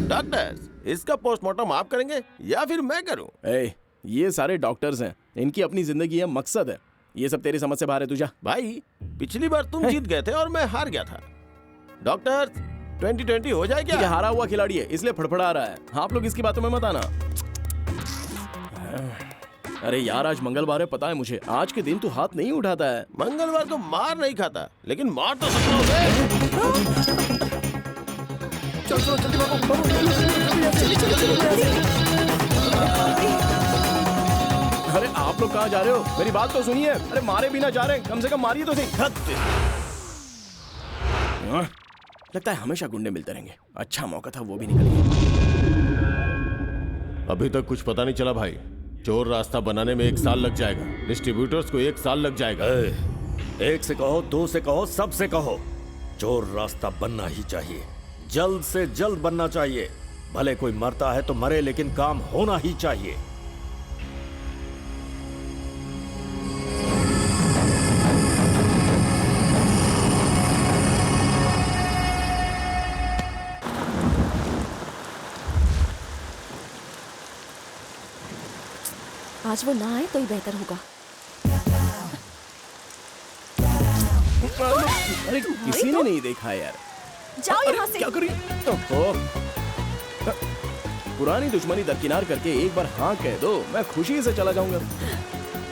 [SPEAKER 4] डॉक्टर, इसका पोस्टमार्टम आप करेंगे या फिर मैं करूं?
[SPEAKER 8] ए, ये सारे डॉक्टर्स हैं, इनकी अपनी जिंदगी है, मकसद है। ये सब तेरी समझ से बाहर है। तुझा
[SPEAKER 4] भाई, पिछली बार तुम जीत गए थे और मैं हार गया था। डॉक्टर, 2020 हो जाए
[SPEAKER 8] ये
[SPEAKER 4] क्या?
[SPEAKER 8] हारा हुआ खिलाड़ी है इसलिए फड़फड़ा रहा है। आप लोग इसकी बातों में मत आना। अरे यार, आज मंगलवार है, पता है मुझे। आज के दिन तू हाथ नहीं उठाता है।
[SPEAKER 4] मंगलवार को मार नहीं खाता, लेकिन मार तो सकता हूं।
[SPEAKER 8] चलो चलो जल्दी भागो। अरे आप लोग कहाँ जा रहे हो? मेरी बात तो सुनिए। अरे मारे भी ना जा रहे, कम से कम मारिए तो सही। लगता है हमेशा गुंडे मिलते रहेंगे। अच्छा मौका था, वो भी निकल गया।
[SPEAKER 4] अभी तक कुछ पता नहीं चला भाई। चोर रास्ता बनाने में 1 साल लग जाएगा, डिस्ट्रीब्यूटर्स को 1 साल लग जाएगा।
[SPEAKER 1] एक से कहो, 2 से कहो, सबसे कहो, चोर रास्ता बनना ही चाहिए, जल्द से जल्द बनना चाहिए। भले कोई मरता है तो मरे, लेकिन काम होना ही चाहिए।
[SPEAKER 9] आज वो ना आए तो ही बेहतर होगा।
[SPEAKER 8] अरे किसी ने नहीं देखा यार।
[SPEAKER 9] जाओ यहाँ से।
[SPEAKER 8] क्या करी? पुरानी दुश्मनी दरकिनार करके एक बार हाँ कह दो, मैं खुशी से चला जाऊंगा।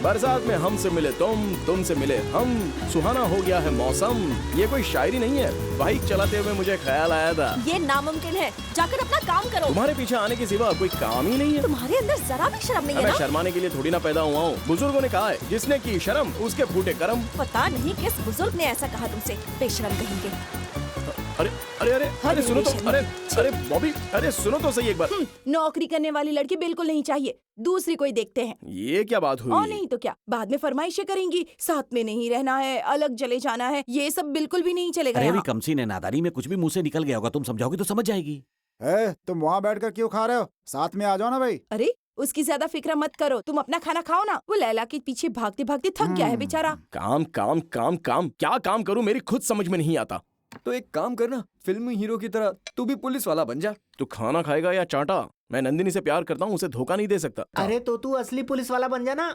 [SPEAKER 8] बरसात में हमसे मिले तुमसे मिले हम, सुहाना हो गया है मौसम। ये कोई शायरी नहीं है। बाइक चलाते हुए मुझे ख्याल आया था,
[SPEAKER 9] ये नामुमकिन है। जाकर अपना काम करो।
[SPEAKER 8] तुम्हारे पीछे आने के सिवा कोई काम ही नहीं है।
[SPEAKER 9] तुम्हारे अंदर जरा भी शर्म नहीं है
[SPEAKER 8] मैं
[SPEAKER 9] ना?
[SPEAKER 8] शर्माने के लिए थोड़ी ना पैदा हुआ हूँ। बुजुर्गों ने कहा है, जिसने की शर्म उसके फूटे कर्म।
[SPEAKER 9] पता नहीं किस बुजुर्ग ने ऐसा कहा तुमसे, बेशरम कहेंगे।
[SPEAKER 8] अरे अरे अरे अरे सुनो तो, अरे बॉबी, अरे सुनो तो सही एक बार।
[SPEAKER 7] नौकरी करने वाली लड़की बिल्कुल नहीं चाहिए, दूसरी कोई देखते हैं।
[SPEAKER 8] ये क्या बात हुई?
[SPEAKER 7] और नहीं तो क्या, बाद में फरमाइशें करेंगी, साथ में नहीं रहना है, अलग चले जाना है, ये सब बिल्कुल भी नहीं चलेगा।
[SPEAKER 5] अरे अभी
[SPEAKER 7] यहाँ।
[SPEAKER 5] कमसी ने नादारी में कुछ भी मुंह से निकल गया होगा, तुम समझाओगे तो समझ जाएगी।
[SPEAKER 3] तुम वहाँ बैठकर क्यों खा रहे हो? साथ में आ जाओ ना भाई।
[SPEAKER 7] अरे उसकी ज्यादा फिक्र मत करो, तुम अपना खाना खाओ ना। वो लैला के पीछे भागते भागते थक गया है बेचारा।
[SPEAKER 8] काम काम काम काम, क्या काम करूं मेरी खुद समझ में नहीं आता।
[SPEAKER 2] तो एक काम करना, फिल्मी हीरो की तरह तू भी पुलिस वाला बन जा।
[SPEAKER 8] तू खाना खाएगा या चाटा? मैं नंदिनी से प्यार करता हूँ, उसे धोखा नहीं दे सकता।
[SPEAKER 11] अरे तो तू असली पुलिस वाला बन जाना।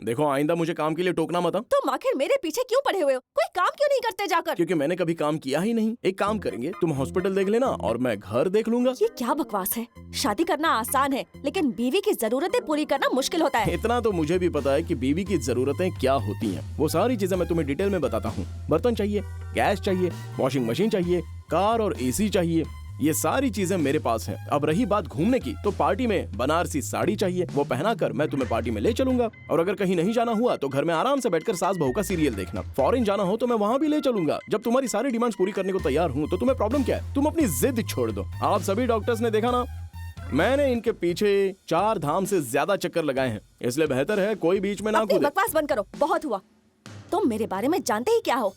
[SPEAKER 8] देखो आइंदा मुझे काम के लिए टोकना मत।
[SPEAKER 9] तुम आखिर मेरे पीछे क्यों पड़े हुए हो? कोई काम क्यों नहीं करते जाकर?
[SPEAKER 8] क्योंकि मैंने कभी काम किया ही नहीं। एक काम करेंगे, तुम हॉस्पिटल देख लेना और मैं घर देख लूंगा।
[SPEAKER 9] ये क्या बकवास है? शादी करना आसान है, लेकिन बीवी की जरूरतें पूरी करना मुश्किल होता है।
[SPEAKER 8] इतना तो मुझे भी पता है कि बीवी की जरूरतें क्या होती हैं। वो सारी चीजें मैं तुम्हें डिटेल में बताता हूँ। बर्तन चाहिए, गैस चाहिए, वॉशिंग मशीन चाहिए, कार और एसी चाहिए, ये सारी चीजें मेरे पास हैं। अब रही बात घूमने की, तो पार्टी में बनारसी साड़ी चाहिए, वो पहनाकर मैं तुम्हें पार्टी में ले चलूंगा। और अगर कहीं नहीं जाना हुआ तो घर में आराम से बैठकर सास बहू का सीरियल देखना। फॉरेन जाना हो तो मैं वहाँ भी ले चलूंगा। जब तुम्हारी सारी डिमांड्स पूरी करने को तैयार हूँ तो तुम्हें प्रॉब्लम क्या है? तुम अपनी जिद छोड़ दो। आप सभी डॉक्टर्स ने देखा ना, मैंने इनके पीछे 4 धाम से ज्यादा चक्कर लगाए हैं, इसलिए बेहतर है कोई बीच में ना
[SPEAKER 9] अपनी
[SPEAKER 8] कूदे।
[SPEAKER 9] बकवास बंद करो, बहुत हुआ। तुम मेरे बारे में जानते ही क्या हो?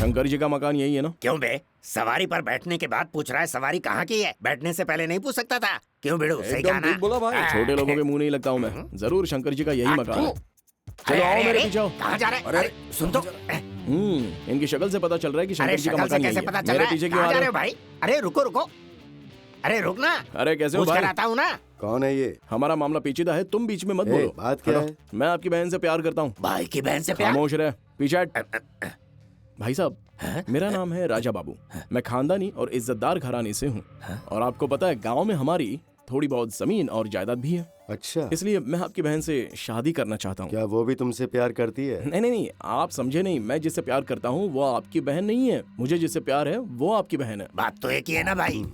[SPEAKER 8] शंकर जी का मकान यही है ना?
[SPEAKER 11] क्यों बे? सवारी पर बैठने के बाद पूछ रहा है सवारी कहाँ की है? बैठने से पहले नहीं पूछ सकता था? क्यों बिड़ू, सही कहा ना?
[SPEAKER 2] बोला भाई।
[SPEAKER 8] छोटे लोगों के मुंह नहीं लगता हूँ मैं। जरूर शंकर जी का यही मकान है। चलो आओ मेरे पीछे आओ।
[SPEAKER 11] कहाँ जा रहे? अरे सुन तो।
[SPEAKER 8] इनकी शक्ल से पता चल रहा है कि
[SPEAKER 11] अरे
[SPEAKER 8] शंकर जी का
[SPEAKER 11] शक्ल से
[SPEAKER 8] मकान
[SPEAKER 11] कैसे
[SPEAKER 8] यही
[SPEAKER 11] पता
[SPEAKER 8] है।
[SPEAKER 11] चल
[SPEAKER 8] मेरे
[SPEAKER 11] रहा है?
[SPEAKER 8] पीछे क्यों
[SPEAKER 11] कहाँ
[SPEAKER 8] आ
[SPEAKER 11] जा
[SPEAKER 8] रहे
[SPEAKER 11] रहे
[SPEAKER 8] हो?
[SPEAKER 11] हो भाई? अरे रुको रुको, अरे रुक ना।
[SPEAKER 8] अरे कैसे हो
[SPEAKER 11] पूछ
[SPEAKER 8] भाई?
[SPEAKER 11] कर आता हूँ ना।
[SPEAKER 6] कौन है ये?
[SPEAKER 8] हमारा मामला पेचीदा है, तुम बीच में मत बोलो।
[SPEAKER 6] बात क्या है?
[SPEAKER 8] मैं आपकी बहन से प्यार करता हूँ।
[SPEAKER 11] भाई की बहन से प्यार?
[SPEAKER 8] खामोश रहे, पीछे हट। भाई साहब, मेरा नाम है राजा बाबू। मैं खानदानी और इज्जतदार घराने से हूँ। और आपको पता है गांव में हमारी थोड़ी बहुत जमीन और जायदाद भी है।
[SPEAKER 6] अच्छा,
[SPEAKER 8] इसलिए मैं आपकी बहन से शादी करना चाहता हूँ।
[SPEAKER 6] क्या वो भी तुमसे प्यार करती है?
[SPEAKER 8] नहीं नहीं नहीं, आप समझे नहीं। मैं जिससे प्यार करता हूँ वो आपकी बहन नहीं है। मुझे जिससे प्यार है वो आपकी बहन है।
[SPEAKER 11] बात तो एक ही है ना भाई।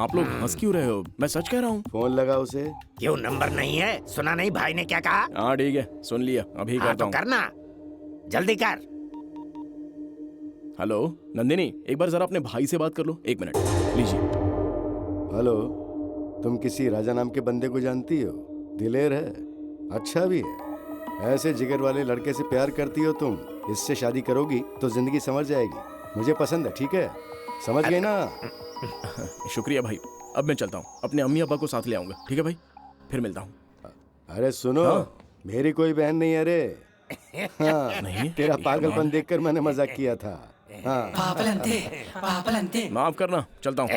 [SPEAKER 8] आप लोग हंस क्यों रहे हो? मैं सच कह रहा हूँ।
[SPEAKER 6] फोन लगा उसे।
[SPEAKER 11] क्यों, नंबर नहीं है? सुना नहीं भाई ने क्या कहा?
[SPEAKER 8] हाँ ठीक है, सुन लिया, अभी
[SPEAKER 11] हाँ
[SPEAKER 8] करता
[SPEAKER 11] तो
[SPEAKER 8] हूँ।
[SPEAKER 11] करना, जल्दी कर।
[SPEAKER 8] हेलो नंदिनी, एक बार जरा अपने भाई से बात कर लो। 1 मिनट लीजिए।
[SPEAKER 6] हेलो, तुम किसी राजा नाम के बंदे को जानती हो? दिलेर है, अच्छा भी है। ऐसे जिगर वाले लड़के से प्यार करती हो तुम, इससे शादी करोगी तो जिंदगी समझ जाएगी। मुझे पसंद है, ठीक है? समझ गई ना?
[SPEAKER 8] शुक्रिया भाई, अब मैं चलता हूँ। अपने अम्मी अब्बा को साथ ले आऊंगा, ठीक है भाई? फिर मिलता हूँ।
[SPEAKER 6] अरे सुनो, मेरी कोई बहन नहीं है रे। हाँ,
[SPEAKER 8] नहीं?
[SPEAKER 6] तेरा पागलपन देखकर मैंने मजाक किया था। हाँ।
[SPEAKER 8] माफ करना, चलता हूँ।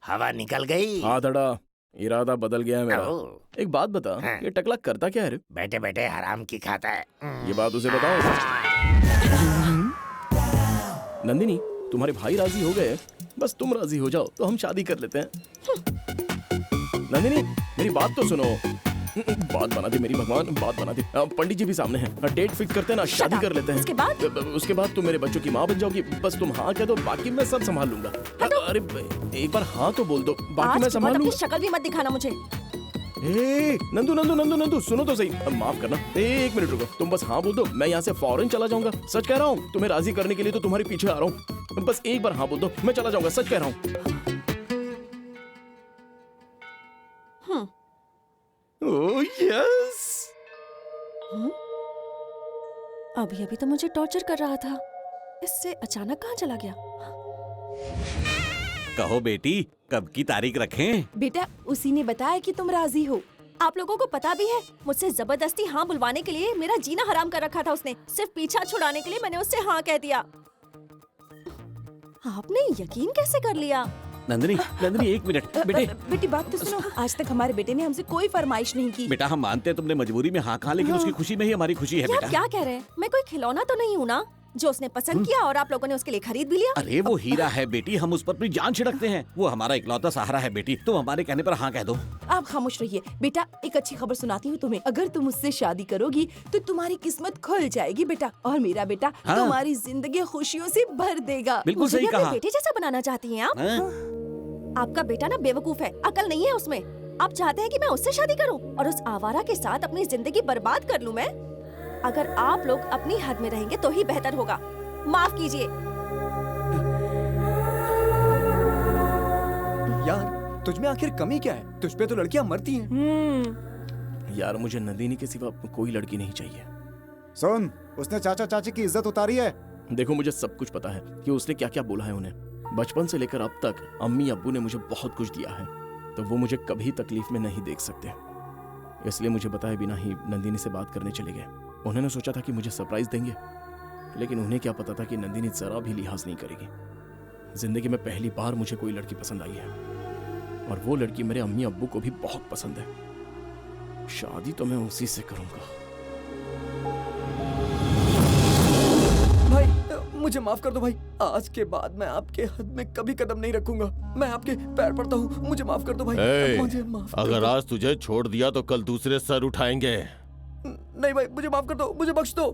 [SPEAKER 11] हवा निकल गई।
[SPEAKER 8] हाँ धड़ा, इरादा बदल गया है मेरा।
[SPEAKER 11] ओह।
[SPEAKER 8] एक बात बता,
[SPEAKER 11] हाँ।
[SPEAKER 8] ये टकला करता क्या है रे?
[SPEAKER 11] बैठे बैठे हराम की खाता है।
[SPEAKER 8] ये बात उसे बताओ। नंदिनी, तुम्हारे भाई राजी हो गए, बस तुम राजी हो जाओ तो हम शादी कर लेते हैं। नंदिनी, मेरी बात तो सुनो। बात बना दे मेरी भगवान, बात बना दे। पंडित जी भी सामने हैं, डेट फिक्स करते हैं ना, शादी कर लेते हैं। उसके बाद तुम मेरे बच्चों की माँ बन जाओगी। बस तुम हाँ कह दो, बाकी मैं सब संभाल लूंगा। अरे एक बार हाँ तो बोल दो, बाकी मैं संभाल लूंगा।
[SPEAKER 9] शक्ल भी मत दिखाना मुझे।
[SPEAKER 8] नंदू नंदू नंदू नंदू, सुनो तो सही। माफ करना, एक मिनट रुको। तुम बस हाँ बोल दो, मैं यहाँ से फौरन चला जाऊंगा। सच कह रहा हूँ, तुम्हें राजी करने के लिए तो तुम्हारे पीछे आ रहा हूँ। बस एक बार हाँ बोल दो, मैं चला जाऊंगा। सच कह रहा हूँ। Oh yes.
[SPEAKER 9] अभी अभी तो मुझे टॉर्चर कर रहा था, इससे अचानक कहाँ चला गया?
[SPEAKER 5] कहो बेटी, कब की तारीख रखें?
[SPEAKER 7] बेटा, उसी ने बताया कि तुम राजी हो।
[SPEAKER 9] आप लोगों को पता भी है, मुझसे जबरदस्ती हाँ बुलवाने के लिए मेरा जीना हराम कर रखा था उसने। सिर्फ पीछा छुड़ाने के लिए मैंने उससे हाँ कह दिया। आपने यकीन कैसे कर लिया?
[SPEAKER 5] नंदिनी, नंदिनी एक मिनट।
[SPEAKER 7] बेटी बात तो सुनो। आज तक हमारे बेटे ने हमसे कोई फरमाइश नहीं की।
[SPEAKER 5] बेटा, हम मानते हैं तुमने मजबूरी में हाँ कहा, लेकिन उसकी खुशी में ही हमारी खुशी है। बेटा,
[SPEAKER 9] क्या कह रहे हैं? मैं कोई खिलौना तो नहीं हूँ ना जो उसने पसंद किया और आप लोगों ने उसके लिए खरीद भी लिया।
[SPEAKER 5] अरे वो हीरा है बेटी, हम उस पर अपनी जान छिड़कते हैं। वो हमारा इकलौता सहारा है बेटी, तुम हमारे कहने पर हाँ कह दो।
[SPEAKER 7] आप खामोश रहिए। बेटा, एक अच्छी खबर सुनाती हूँ तुम्हें। अगर तुम मुझसे शादी करोगी तो तुम्हारी किस्मत खुल जाएगी बेटा, और मेरा बेटा तुम्हारी जिंदगी खुशियों से भर देगा।
[SPEAKER 5] बिल्कुल सही कहा।
[SPEAKER 9] बेटे जैसा बनाना चाहती हैं आप? आपका बेटा ना बेवकूफ है, अकल नहीं है उसमें। आप चाहते हैं कि मैं उससे शादी करूं और उस आवारा के साथ अपनी जिंदगी बर्बाद कर लूं मैं? अगर आप लोग अपनी हद में रहेंगे तो ही बेहतर होगा। माफ कीजिए।
[SPEAKER 2] यार, तुझ में आखिर कमी क्या है? तुझ पे तो लड़कियां मरती हैं।
[SPEAKER 8] यार, मुझे नंदिनी के सिवा कोई लड़की नहीं चाहिए।
[SPEAKER 3] सुन, उसने चाचा चाची की इज्जत उतारी है।
[SPEAKER 8] देखो, मुझे सब कुछ पता है कि उसने क्या क्या बोला है उन्हें। बचपन से लेकर अब तक अम्मी अब्बू ने मुझे बहुत कुछ दिया है, तो वो मुझे कभी तकलीफ में नहीं देख सकते। इसलिए मुझे बताए बिना ही नंदिनी से बात करने चले गए। उन्होंने सोचा था कि मुझे सरप्राइज देंगे, लेकिन उन्हें क्या पता था कि नंदिनी जरा भी लिहाज नहीं करेगी। जिंदगी में पहली बार मुझे कोई लड़की पसंद आई है, और वो लड़की मेरे अम्मी अब्बू को भी बहुत पसंद है। शादी तो मैं उसी से करूंगा।
[SPEAKER 2] भाई, मुझे माफ कर दो भाई। आज के बाद मैं आपके हद में कभी कदम नहीं रखूंगा। मैं आपके पैर पड़ता हूँ, मुझे माफ कर दो भाई। मुझे माफ कर दो।
[SPEAKER 4] अगर आज तुझे छोड़ दिया तो कल दूसरे सर उठाएंगे।
[SPEAKER 2] नहीं भाई, मुझे माफ कर दो, मुझे बख्श दो।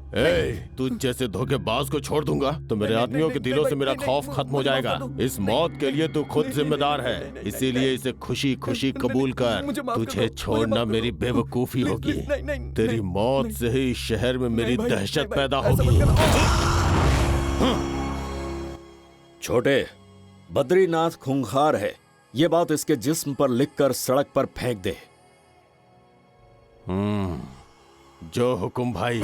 [SPEAKER 4] तुझ जैसे धोखेबाज को छोड़ दूंगा तो मेरे आदमियों के दिलों से मेरा खौफ खत्म हो जाएगा। इस मौत के लिए तू खुद जिम्मेदार है, इसीलिए इसे खुशी खुशी कबूल कर। तुझे छोड़ना मेरी बेवकूफी होगी। तेरी मौत से ही शहर में मेरी दहशत पैदा होगी।
[SPEAKER 1] छोटे, बद्रीनाथ खूंखार है, ये बात इसके जिस्म पर लिखकर सड़क पर फेंक दे।
[SPEAKER 4] जो हुकुम भाई।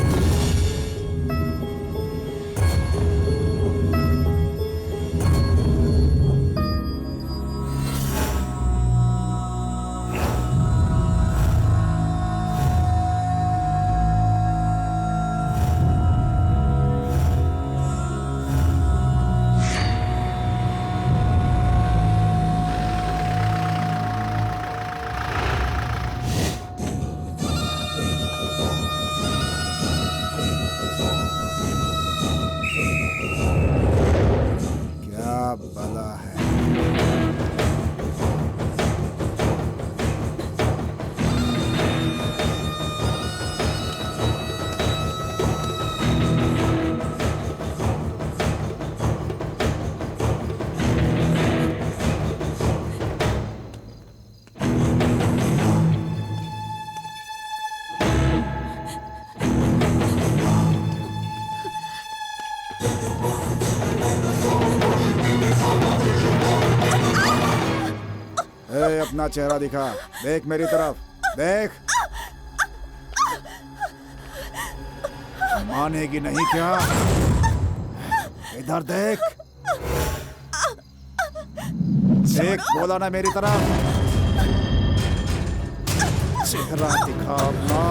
[SPEAKER 3] अपना चेहरा दिखा, देख मेरी तरफ, देख। मानेगी नहीं क्या? इधर देख, देख, बोला ना मेरी तरफ। चेहरा दिखा अपना।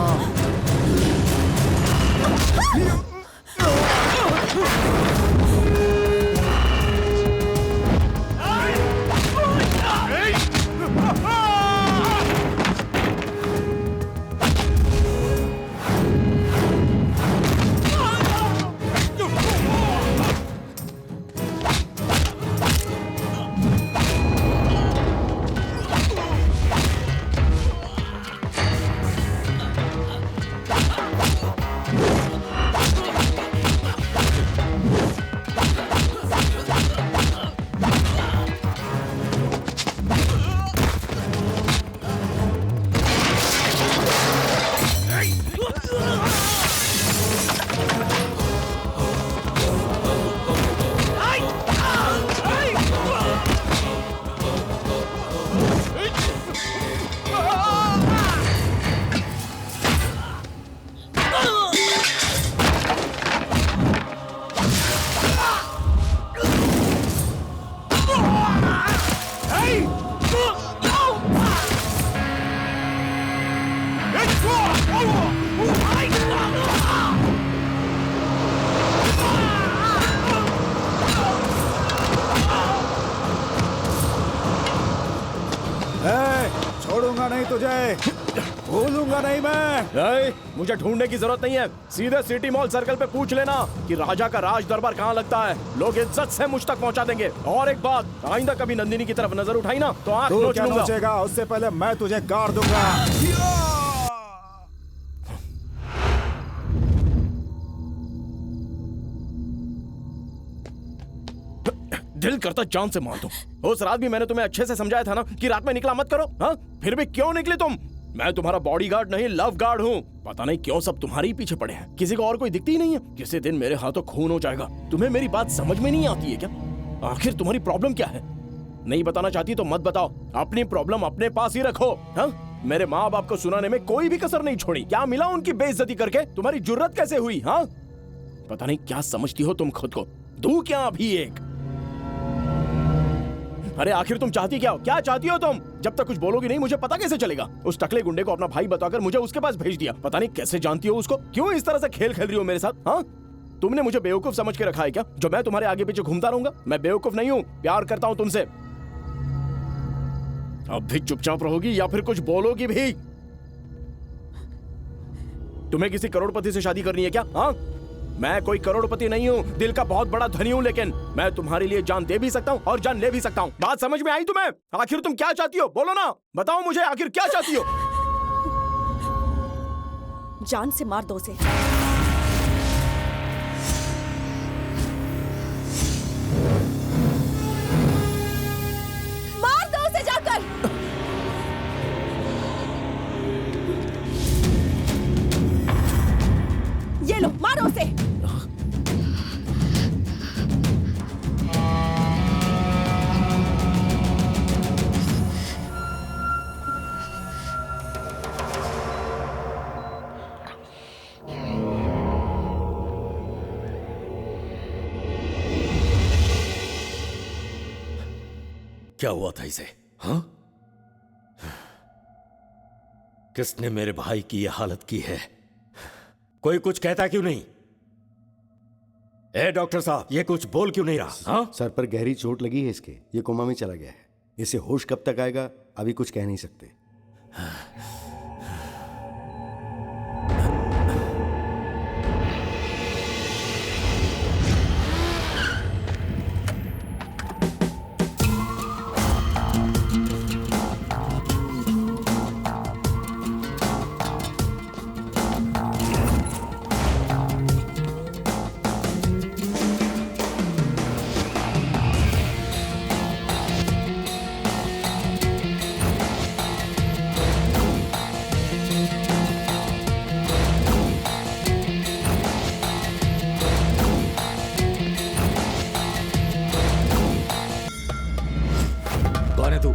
[SPEAKER 3] छोड़ूंगा नहीं तुझे, भूलूंगा नहीं मैं।
[SPEAKER 8] मुझे ढूंढने की जरूरत नहीं है, सीधे सिटी मॉल सर्कल पे पूछ लेना कि राजा का राज दरबार कहाँ लगता है। लोग इज्जत से मुझ तक पहुँचा देंगे। और एक बात, आइंदा कभी नंदिनी की तरफ नजर उठाई ना तो आंख नोच लूंगा।
[SPEAKER 3] नोचेगा, उससे पहले मैं तुझे गाड़ दूंगा।
[SPEAKER 8] दिल करता जान से मार दूं। उस रात भी मैंने तुम्हें अच्छे से समझाया था ना कि रात में निकला मत करो। हाँ, फिर भी क्यों निकले तुम? मैं तुम्हारा बॉडीगार्ड नहीं, लव गार्ड हूँ। पता नहीं क्यों सब तुम्हारे ही पीछे पड़े हैं, किसी को और कोई दिखती ही नहीं है। किसी दिन मेरे हाथों खून हो जाएगा। तुम्हें मेरी बात समझ में नहीं आती है क्या? आखिर तुम्हारी प्रॉब्लम क्या है? नहीं बताना चाहती तो मत बताओ, अपनी प्रॉब्लम अपने पास ही रखो। हाँ, मेरे माँ बाप को सुनाने में कोई भी कसर नहीं छोड़ी। क्या मिला उनकी बेइज्जती करके? तुम्हारी जुर्रत कैसे हुई? हाँ, पता नहीं क्या समझती हो तुम खुद को। दूं क्या अभी एक? अरे आखिर तुम चाहती क्या हो? क्या चाहती हो तुम? जब तक कुछ बोलोगी नहीं मुझे पता कैसे चलेगा? उस टकले गुंडे को अपना भाई बताकर मुझे उसके पास भेज दिया। पता नहीं कैसे जानती हो उसको? क्यों इस तरह से खेल खेल रही हो मेरे साथ? हाँ, तुमने मुझे बेवकूफ समझ के रखा है क्या, जो मैं तुम्हारे आगे पीछे घूमता रहूंगा? मैं बेवकूफ नहीं हूँ, प्यार करता हूँ तुमसे। अब भी चुपचाप रहोगी या फिर कुछ बोलोगी भी? तुम्हें किसी करोड़पति से शादी करनी है क्या? हाँ, मैं कोई करोड़पति नहीं हूँ, दिल का बहुत बड़ा धनी हूँ, लेकिन मैं तुम्हारे लिए जान दे भी सकता हूँ और जान ले भी सकता हूँ। बात समझ में आई तुम्हें? आखिर तुम क्या चाहती हो? बोलो ना, बताओ मुझे, आखिर क्या चाहती हो?
[SPEAKER 9] जान से मार दो उसे। मार दो उसे जाकर। ये लो, मारो उसे।
[SPEAKER 1] क्या हुआ था इसे? हाँ, किसने मेरे भाई की यह हालत की है? कोई कुछ कहता क्यों नहीं? ए डॉक्टर साहब, ये कुछ बोल क्यों नहीं रहा? हाँ?
[SPEAKER 6] सर पर गहरी चोट लगी है इसके, ये कोमा में चला गया है। इसे होश कब तक आएगा अभी कुछ कह नहीं सकते।
[SPEAKER 1] कौन है तू?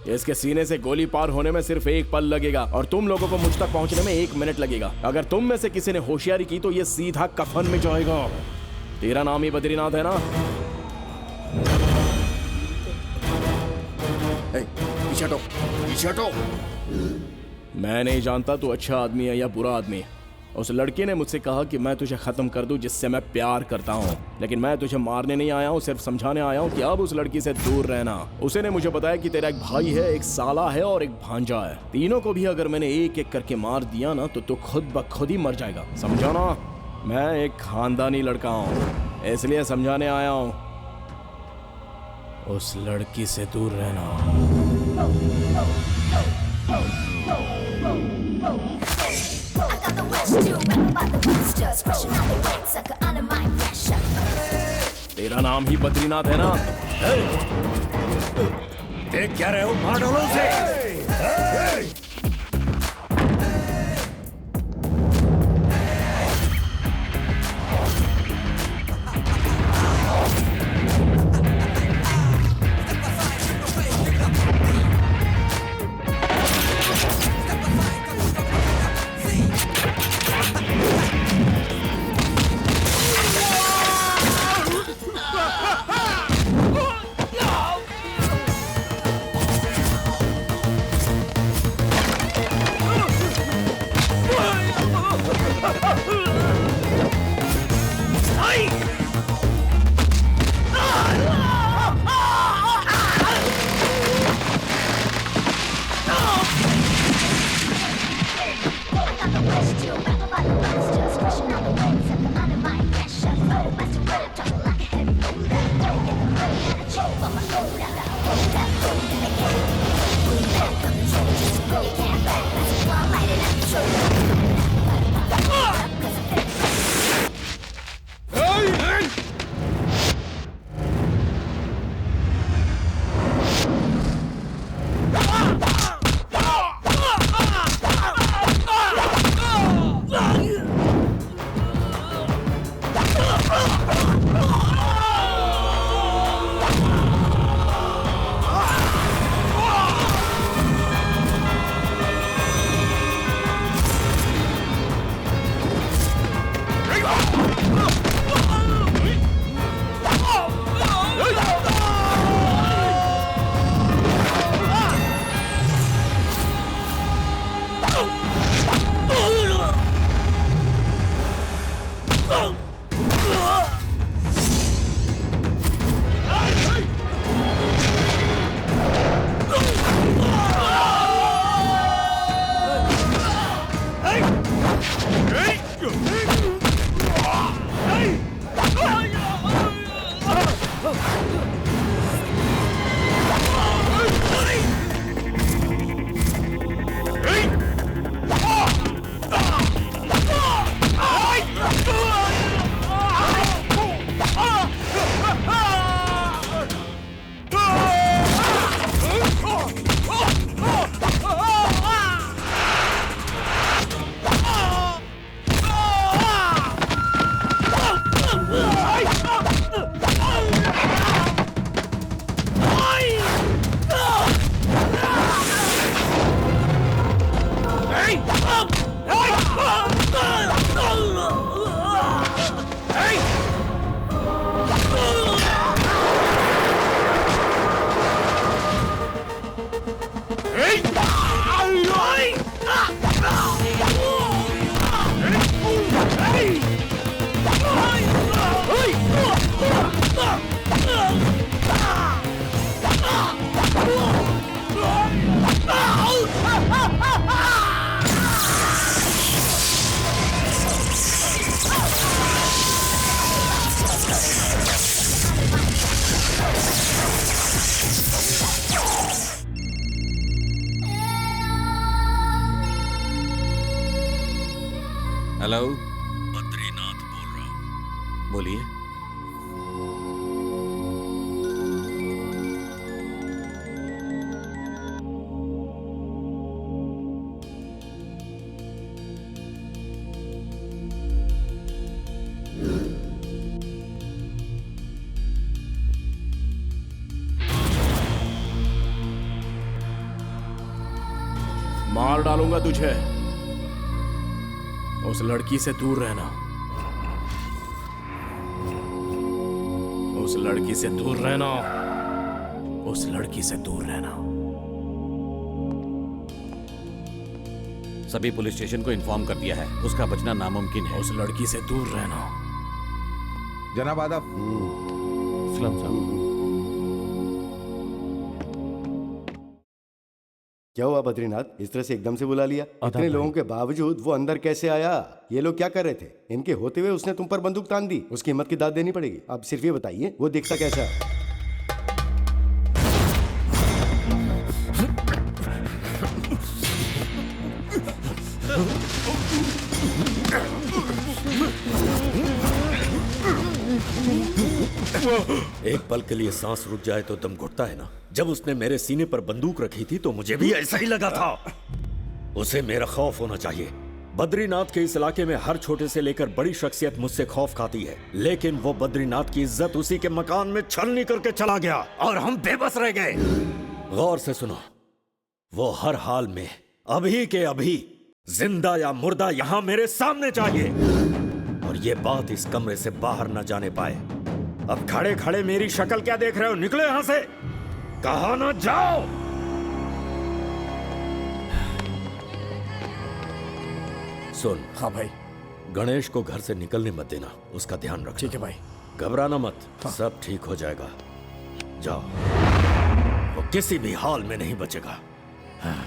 [SPEAKER 8] इसके सीने से गोली पार होने में सिर्फ एक पल लगेगा और तुम लोगों को मुझ तक पहुंचने में 1 मिनट लगेगा। अगर तुम में से किसी ने होशियारी की तो ये सीधा कफन में जाएगा। तेरा नाम ही बद्रीनाथ है ना? पीछे हटो, पीछे हटो। मैं नहीं जानता तू अच्छा आदमी है या बुरा आदमी। उस लड़के ने मुझसे कहा कि मैं तुझे खत्म कर दूं जिससे मैं प्यार करता हूं, लेकिन मैं तुझे मारने नहीं आया हूं, सिर्फ समझाने आया हूं कि अब उस लड़की से दूर रहना। उसे ने मुझे बताया कि तेरा एक भाई है, एक साला है और एक भांजा है। तीनों को भी अगर मैंने एक एक करके मार दिया ना तो तू खुद ब खुद ही मर जाएगा, समझा ना? मैं एक खानदानी लड़का हूं, इसलिए समझाने आया हूं, उस लड़की से दूर रहना। तेरा नाम ही बद्रीनाथ है ना?
[SPEAKER 1] देख क्या रहे हो? मार डालो उसे।
[SPEAKER 5] हेलो,
[SPEAKER 1] बद्रीनाथ बोल रहा हूँ।
[SPEAKER 5] बोलिए।
[SPEAKER 8] मार डालूंगा तुझे। उस लड़की से दूर रहना। उस लड़की से दूर रहना। उस लड़की से दूर रहना।
[SPEAKER 5] सभी पुलिस स्टेशन को इन्फॉर्म कर दिया है, उसका बचना नामुमकिन है।
[SPEAKER 8] उस लड़की से दूर रहना।
[SPEAKER 2] जनाब आदाब।
[SPEAKER 4] सलाम साहब।
[SPEAKER 6] क्या हुआ बद्रीनाथ, इस तरह से एकदम से बुला लिया? इतने लोगों के बावजूद वो अंदर कैसे आया? ये लोग क्या कर रहे थे? इनके होते हुए उसने तुम पर बंदूक तान दी, उसकी हिम्मत की दाद देनी पड़ेगी। अब सिर्फ ये बताइए, वो दिखता कैसा है?
[SPEAKER 1] एक पल के लिए सांस रुक जाए तो दम घुटता है ना। जब उसने मेरे सीने पर बंदूक रखी थी तो मुझे भी ऐसा ही लगा था। उसे मेरा खौफ होना चाहिए। बद्रीनाथ के इस इलाके में हर छोटे से लेकर बड़ी शख्सियत मुझसे खौफ खाती है, लेकिन वो बद्रीनाथ की इज्जत उसी के मकान में छलनी करके चला गया और हम बेबस रह गए। गौर से सुनो, वो हर हाल में अभी के अभी जिंदा या मुर्दा यहां मेरे सामने चाहिए, और ये बात इस कमरे से बाहर न जाने पाए। अब खड़े खड़े मेरी शक्ल क्या देख रहे हो? निकलो यहां से, कहा ना जाओ। सुन।
[SPEAKER 8] हाँ भाई।
[SPEAKER 1] गणेश को घर से निकलने मत देना, उसका ध्यान रखना।
[SPEAKER 8] ठीक है भाई।
[SPEAKER 1] घबराना मत। हाँ। सब ठीक हो जाएगा। जाओ, वो किसी भी हाल में नहीं बचेगा। हाँ।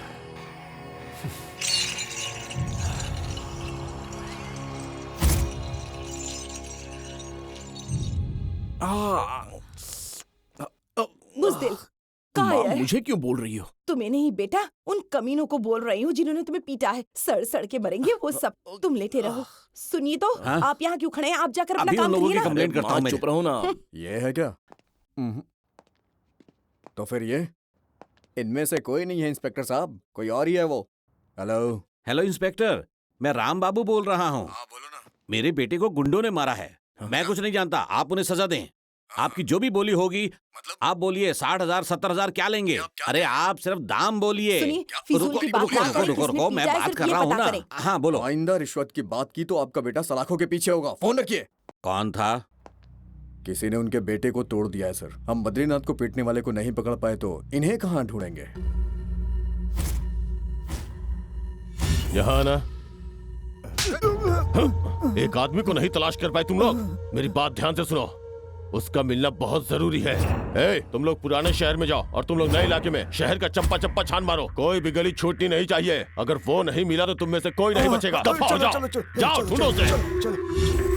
[SPEAKER 7] बुज़दिल, कहाँ है?
[SPEAKER 8] मुझे क्यों बोल रही हो?
[SPEAKER 7] तुम्हें नहीं बेटा, उन कमीनों को बोल रही हूँ जिन्होंने तुम्हें पीटा है। सड़ सड़ के मरेंगे वो सब। तुम लेटे रहो। सुनिए तो, आप यहाँ क्यों खड़े हैं? आप जाकर अपना काम करिए ना।
[SPEAKER 5] कंप्लेंट करता हूँ।
[SPEAKER 8] चुप रहो ना। ये है क्या? तो फिर ये इनमें से कोई नहीं है इंस्पेक्टर साहब, कोई और ही है वो। हेलो।
[SPEAKER 5] हेलो इंस्पेक्टर, मैं राम बाबू बोल रहा हूँ।
[SPEAKER 8] बोलो ना।
[SPEAKER 5] मेरे बेटे को गुंडों ने मारा है। मैं कुछ नहीं जानता, आप उन्हें सजा दें। आपकी जो भी बोली होगी, मतलब? आप बोलिए 60,000 70,000 क्या लेंगे? अरे आप सिर्फ दाम बोलिए। रुको, मैं बात कर रहा हूँ ना। हाँ बोलो।
[SPEAKER 8] आइंदा रिश्वत की बात की तो आपका बेटा सलाखों के पीछे होगा। फोन रखिए।
[SPEAKER 5] कौन था?
[SPEAKER 8] किसी ने उनके बेटे को तोड़ दिया है सर। हम बद्रीनाथ को पीटने वाले को नहीं पकड़ पाए तो इन्हें कहाँ ढूंढेंगे?
[SPEAKER 4] यहाँ ना एक आदमी को नहीं तलाश कर पाए तुम लोग? मेरी बात ध्यान से सुनो, उसका मिलना बहुत जरूरी है। तुम लोग पुराने शहर में जाओ और तुम लोग नए इलाके में शहर का चप्पा चप्पा छान मारो। कोई भी गली छूटनी नहीं चाहिए। अगर वो नहीं मिला तो तुम में से कोई नहीं बचेगा। जाओ ढूंढो उसे।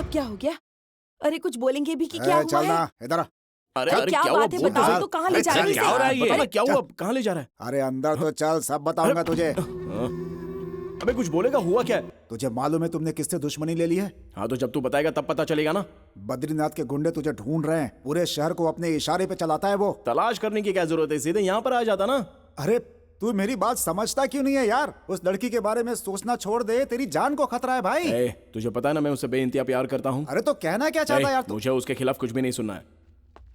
[SPEAKER 7] क्या हो गया? अरे कुछ बोलेंगे भी कि क्या हुआ
[SPEAKER 3] चलना
[SPEAKER 7] है?
[SPEAKER 3] इधर।
[SPEAKER 8] अरे
[SPEAKER 7] क्या बात है? बताओ तो, कहाँ ले जा रही है?
[SPEAKER 8] क्या हो रहा है ये? क्या हुआ? कहाँ ले जा रहा है?
[SPEAKER 3] अरे अंदर तो चल, सब बताऊंगा तुझे।
[SPEAKER 8] अबे कुछ बोलेगा, हुआ क्या है?
[SPEAKER 3] तुझे मालूम है तुमने किससे दुश्मनी ले ली है?
[SPEAKER 8] हाँ तो जब तू बताएगा तब पता चलेगा ना।
[SPEAKER 3] बद्रीनाथ के गुंडे तुझे ढूंढ रहे हैं। पूरे शहर को अपने इशारे पे चलाता है वो।
[SPEAKER 8] तलाश करने की क्या जरूरत है, सीधे यहाँ पर आ जाता ना।
[SPEAKER 3] अरे तू मेरी बात समझता क्यों नहीं है यार? उस लड़की के बारे में सोचना छोड़ दे, तेरी जान को खतरा है भाई।
[SPEAKER 8] तुझे पता है ना मैं उससे बेइंतहा प्यार करता हूँ।
[SPEAKER 3] अरे तो कहना क्या चाहता है यार?
[SPEAKER 8] मुझे उसके खिलाफ कुछ भी नहीं सुनना है।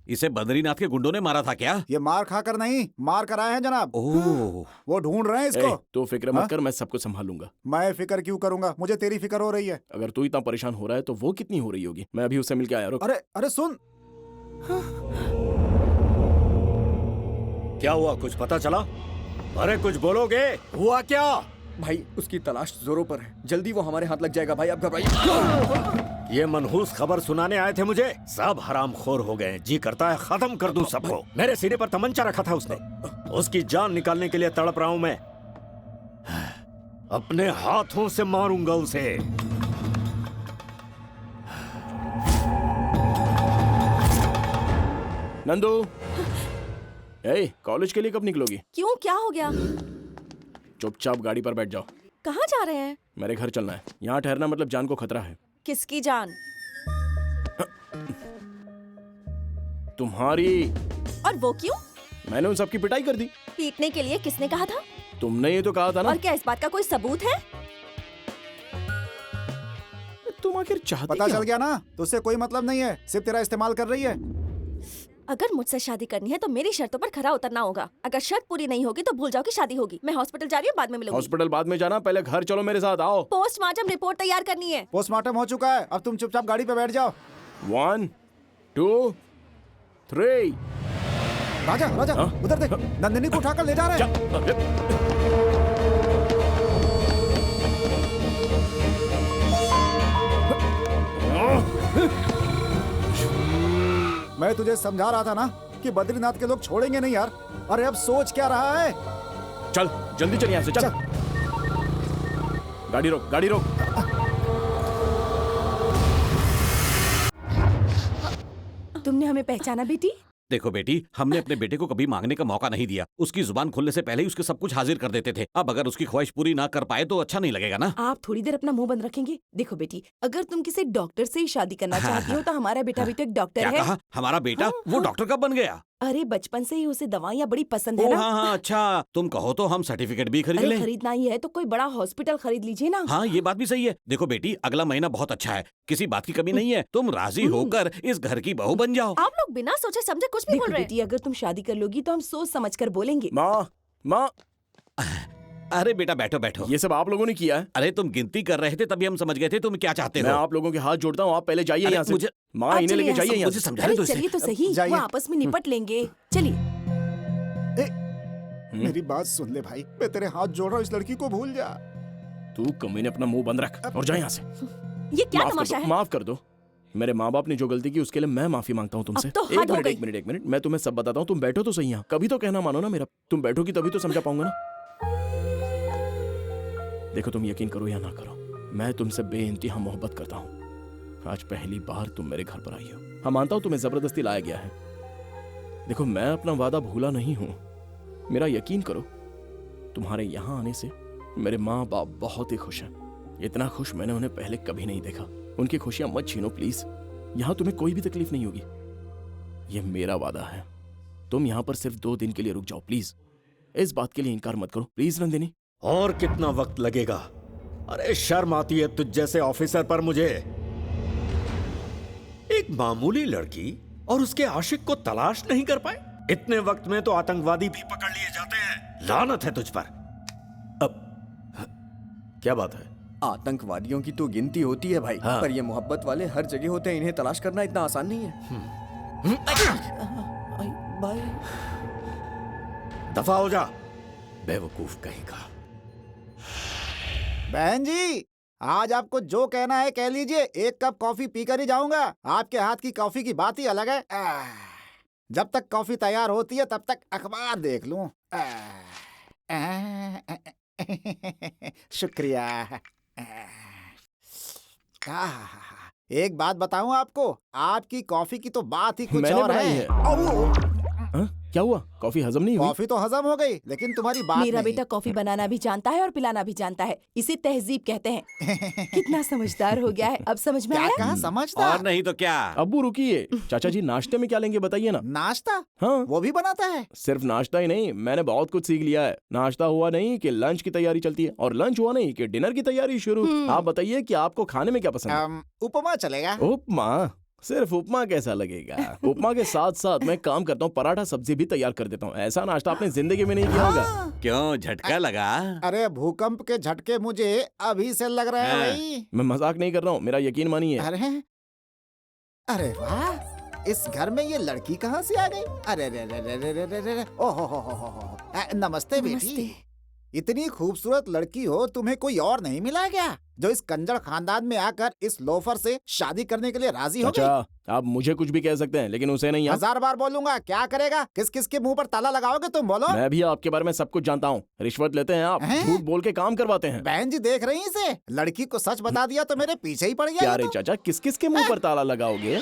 [SPEAKER 5] इसे बद्रीनाथ के गुंडों ने मारा था क्या?
[SPEAKER 3] ये मार खाकर नहीं, मार कर आए हैं जनाब।
[SPEAKER 5] ओह,
[SPEAKER 3] वो ढूंढ रहे हैं इसको।
[SPEAKER 8] तो फिक्र मत कर, मैं सब कुछ संभालूंगा।
[SPEAKER 3] मैं फिक्र क्यों करूंगा? मुझे तेरी फिक्र हो रही है।
[SPEAKER 8] अगर तू इतना परेशान हो रहा है तो वो कितनी हो रही होगी। मैं अभी उससे मिलके आया। रुक।
[SPEAKER 3] अरे सुन।
[SPEAKER 1] क्या हुआ, कुछ पता चला? अरे कुछ बोलोगे, हुआ क्या?
[SPEAKER 8] भाई उसकी तलाश जोरों पर है, जल्दी वो हमारे हाथ लग जाएगा भाई, आप घबराइए।
[SPEAKER 1] ये मनहूस खबर सुनाने आए थे मुझे। सब हरामखोर हो गए। जी करता है खत्म कर दूं सबको। मेरे सीने पर तमंचा रखा था उसने। उसकी जान निकालने के लिए तड़प रहा हूं मैं। अपने हाथों से मारूंगा उसे।
[SPEAKER 8] नंदू, कॉलेज के लिए कब निकलोगी?
[SPEAKER 9] क्यों, क्या हो गया?
[SPEAKER 8] चुपचाप गाड़ी पर बैठ जाओ।
[SPEAKER 9] कहाँ जा रहे हैं?
[SPEAKER 8] मेरे घर चलना है। यहाँ ठहरना मतलब जान को खतरा है।
[SPEAKER 9] किसकी जान?
[SPEAKER 8] तुम्हारी।
[SPEAKER 9] और वो क्यों?
[SPEAKER 8] मैंने उन सबकी पिटाई कर दी।
[SPEAKER 9] पीटने के लिए किसने कहा था?
[SPEAKER 8] तुमने ये तो कहा था ना।
[SPEAKER 9] और क्या इस बात का कोई सबूत है?
[SPEAKER 8] तुम आखिर चाहती
[SPEAKER 3] पता
[SPEAKER 8] क्या?
[SPEAKER 3] चल गया ना, तो उससे कोई मतलब नहीं है, सिर्फ तेरा इस्तेमाल कर रही है।
[SPEAKER 9] अगर मुझसे शादी करनी है तो मेरी शर्तों पर खरा उतरना होगा। अगर शर्त पूरी नहीं होगी तो भूल जाओ कि शादी होगी। मैं हॉस्पिटल जा रही हूँ, बाद में मिलूंगी।
[SPEAKER 8] हॉस्पिटल बाद में जाना, पहले घर चलो मेरे साथ। आओ।
[SPEAKER 9] पोस्टमार्टम रिपोर्ट तैयार करनी है।
[SPEAKER 3] पोस्टमार्टम हो चुका है, अब तुम चुपचाप गाड़ी पे बैठ जाओ।
[SPEAKER 8] 1 2 3।
[SPEAKER 3] राजा राजा, उधर देख, नंदिनी को उठाकर ले जा रहे हैं। मैं तुझे समझा रहा था ना कि बद्रीनाथ के लोग छोड़ेंगे नहीं यार। अरे अब सोच क्या रहा है?
[SPEAKER 8] चल जल्दी चल यहाँ से, चल। गाड़ी रोक, गाड़ी रोक।
[SPEAKER 7] तुमने हमें पहचाना बेटी?
[SPEAKER 5] देखो बेटी, हमने अपने बेटे को कभी मांगने का मौका नहीं दिया। उसकी जुबान खुलने से पहले ही उसके सब कुछ हाजिर कर देते थे। अब अगर उसकी ख्वाहिश पूरी ना कर पाए तो अच्छा नहीं लगेगा ना।
[SPEAKER 7] आप थोड़ी देर अपना मुंह बंद रखेंगे? देखो बेटी, अगर तुम किसी डॉक्टर से ही शादी करना चाहती हो तो हमारा बेटा भी तो एक डॉक्टर
[SPEAKER 5] क्या
[SPEAKER 7] है।
[SPEAKER 5] कहा? हमारा बेटा? वो डॉक्टर कब बन गया?
[SPEAKER 7] अरे बचपन से ही उसे दवाइयाँ बड़ी पसंद है
[SPEAKER 5] ओ
[SPEAKER 7] ना।
[SPEAKER 5] हाँ, अच्छा तुम कहो तो हम सर्टिफिकेट भी खरीद
[SPEAKER 7] अरे
[SPEAKER 5] लें।
[SPEAKER 7] खरीदना ही है तो कोई बड़ा हॉस्पिटल खरीद लीजिए ना।
[SPEAKER 5] हाँ, ये बात भी सही है। देखो बेटी, अगला महीना बहुत अच्छा है, किसी बात की कमी नहीं है। तुम राजी होकर इस घर की बहू बन जाओ।
[SPEAKER 9] आप लोग बिना सोचे समझे कुछ भी बोल रहे हैं।
[SPEAKER 7] बेटी, अगर तुम शादी कर लोगी तो हम सोच समझ कर बोलेंगे।
[SPEAKER 8] माँ।
[SPEAKER 5] अरे बेटा बैठो बैठो।
[SPEAKER 8] ये सब आप लोगों ने किया है?
[SPEAKER 5] अरे तुम गिनती कर रहे थे तभी हम समझ गए थे तुम क्या चाहते हो।
[SPEAKER 8] मैं आप लोगों के हाथ जोड़ता हूँ, आप पहले जाइए यहाँ से। माँ, इन्हें लेके जाइए यहाँ से।
[SPEAKER 5] मुझे समझाने दो इसे।
[SPEAKER 7] चलिए तो सही, वो आपस में निपट लेंगे। चलिए।
[SPEAKER 3] मेरी बात सुन ले भाई, मैं तेरे हाथ जोड़ रहा हूँ, इस लड़की को भूल जा।
[SPEAKER 8] तू कमीने अपना मुंह बंद रख और जा यहाँ से।
[SPEAKER 9] ये क्या तमाशा है?
[SPEAKER 8] माफ कर दो। मेरे माँ बाप ने जो गलती की उसके लिए मैं माफी मांगता हूँ तुमसे।
[SPEAKER 9] अब तो हद हो गई।
[SPEAKER 8] एक मिनट, मैं तुम्हें सब बताता हूँ। तुम बैठो तो सही यहाँ। कभी तो कहना मानो ना मेरा। तुम बैठोगी तभी तो समझा पाऊंगा ना। देखो, तुम यकीन करो या ना करो, मैं तुमसे बेइंतहा मोहब्बत करता हूँ। आज पहली बार तुम मेरे घर पर आई हो। हाँ, मानता हूँ तुम्हें जबरदस्ती लाया गया है। देखो, मैं अपना वादा भूला नहीं हूँ। मेरा यकीन करो, तुम्हारे यहाँ आने से मेरे माँ बाप बहुत ही खुश हैं। इतना खुश मैंने उन्हें पहले कभी नहीं देखा। उनकी खुशियां मत छीनो प्लीज। यहाँ तुम्हें कोई भी तकलीफ नहीं होगी, ये मेरा वादा है। तुम यहाँ पर सिर्फ 2 दिन के लिए रुक जाओ प्लीज। इस बात के लिए इनकार मत करो प्लीज नंदिनी।
[SPEAKER 1] और कितना वक्त लगेगा? अरे शर्म आती है तुझ जैसे ऑफिसर पर मुझे। एक मामूली लड़की और उसके आशिक को तलाश नहीं कर पाए? इतने वक्त में तो आतंकवादी भी पकड़ लिए जाते हैं। लानत है तुझ पर। अब क्या बात है?
[SPEAKER 10] आतंकवादियों की तो गिनती होती है भाई,
[SPEAKER 1] हाँ।
[SPEAKER 10] पर ये मोहब्बत वाले हर जगह होते हैं। इन्हें तलाश करना इतना आसान नहीं है।
[SPEAKER 7] भाई
[SPEAKER 1] दफा हो जा, बेवकूफ कहीं का।
[SPEAKER 3] बहन जी, आज आपको जो कहना है कह लीजिए। 1 कप कॉफी पीकर ही जाऊंगा। आपके हाथ की कॉफी की बात ही अलग है। जब तक कॉफी तैयार होती है तब तक अखबार देख लूं। शुक्रिया। एक बात बताऊं आपको, आपकी कॉफी की तो बात ही कुछ
[SPEAKER 8] मैंने
[SPEAKER 3] और
[SPEAKER 8] बनाई
[SPEAKER 3] है।
[SPEAKER 8] हाँ? क्या हुआ? कॉफी हजम नहीं हुई?
[SPEAKER 3] कॉफी तो हजम हो गई, लेकिन तुम्हारी बात
[SPEAKER 7] मेरा
[SPEAKER 3] नहीं।
[SPEAKER 7] बेटा कॉफी बनाना भी जानता है और पिलाना भी जानता है। इसे तहजीब कहते हैं। कितना समझदार हो गया है, अब समझ में
[SPEAKER 3] क्या
[SPEAKER 7] आया?
[SPEAKER 3] कहा समझदार?
[SPEAKER 5] और नहीं तो क्या।
[SPEAKER 8] अब्बू रुकिए। चाचा जी, नाश्ते में क्या लेंगे बताइए ना।
[SPEAKER 3] नाश्ता?
[SPEAKER 8] हाँ,
[SPEAKER 3] वो भी बनाता है?
[SPEAKER 8] सिर्फ नाश्ता ही नहीं, मैंने बहुत कुछ सीख लिया है। नाश्ता हुआ नहीं कि लंच की तैयारी चलती है, और लंच हुआ नहीं कि डिनर की तैयारी शुरू। आप बताइए कि आपको खाने में क्या पसंद है?
[SPEAKER 3] उपमा चलेगा।
[SPEAKER 8] उपमा? सिर्फ उपमा कैसा लगेगा? उपमा के साथ साथ मैं काम करता हूँ, पराठा सब्जी भी तैयार कर देता हूँ। ऐसा नाश्ता आपने जिंदगी में नहीं किया होगा।
[SPEAKER 5] क्यों, झटका लगा?
[SPEAKER 3] अरे भूकंप के झटके मुझे अभी से लग रहे हैं भाई।
[SPEAKER 8] मैं मजाक नहीं कर रहा हूँ, मेरा यकीन मानिए।
[SPEAKER 3] अरे वाह, इस घर में ये लड़की कहाँ से आ गई? अरे रे रे रे रे रे रे रे। ओहो हो। नमस्ते बेटी। इतनी खूबसूरत लड़की हो, तुम्हें कोई और नहीं मिला क्या जो इस कंजर खानदान में आकर इस लोफर से शादी करने के लिए राजी हो गई?
[SPEAKER 8] अच्छा, आप मुझे कुछ भी कह सकते हैं लेकिन उसे नहीं।
[SPEAKER 3] 1000 बार बोलूंगा, क्या करेगा? किस किस के मुंह पर ताला लगाओगे तुम, बोलो।
[SPEAKER 8] मैं भी आपके बारे में सब कुछ जानता हूँ। रिश्वत लेते हैं आप, झूठ बोल के काम करवाते हैं।
[SPEAKER 3] बहन जी देख रही इसे, लड़की को सच बता दिया तो मेरे पीछे ही पड़ गया।
[SPEAKER 8] क्या रे चाचा, किस किस के मुंह पर ताला लगाओगे?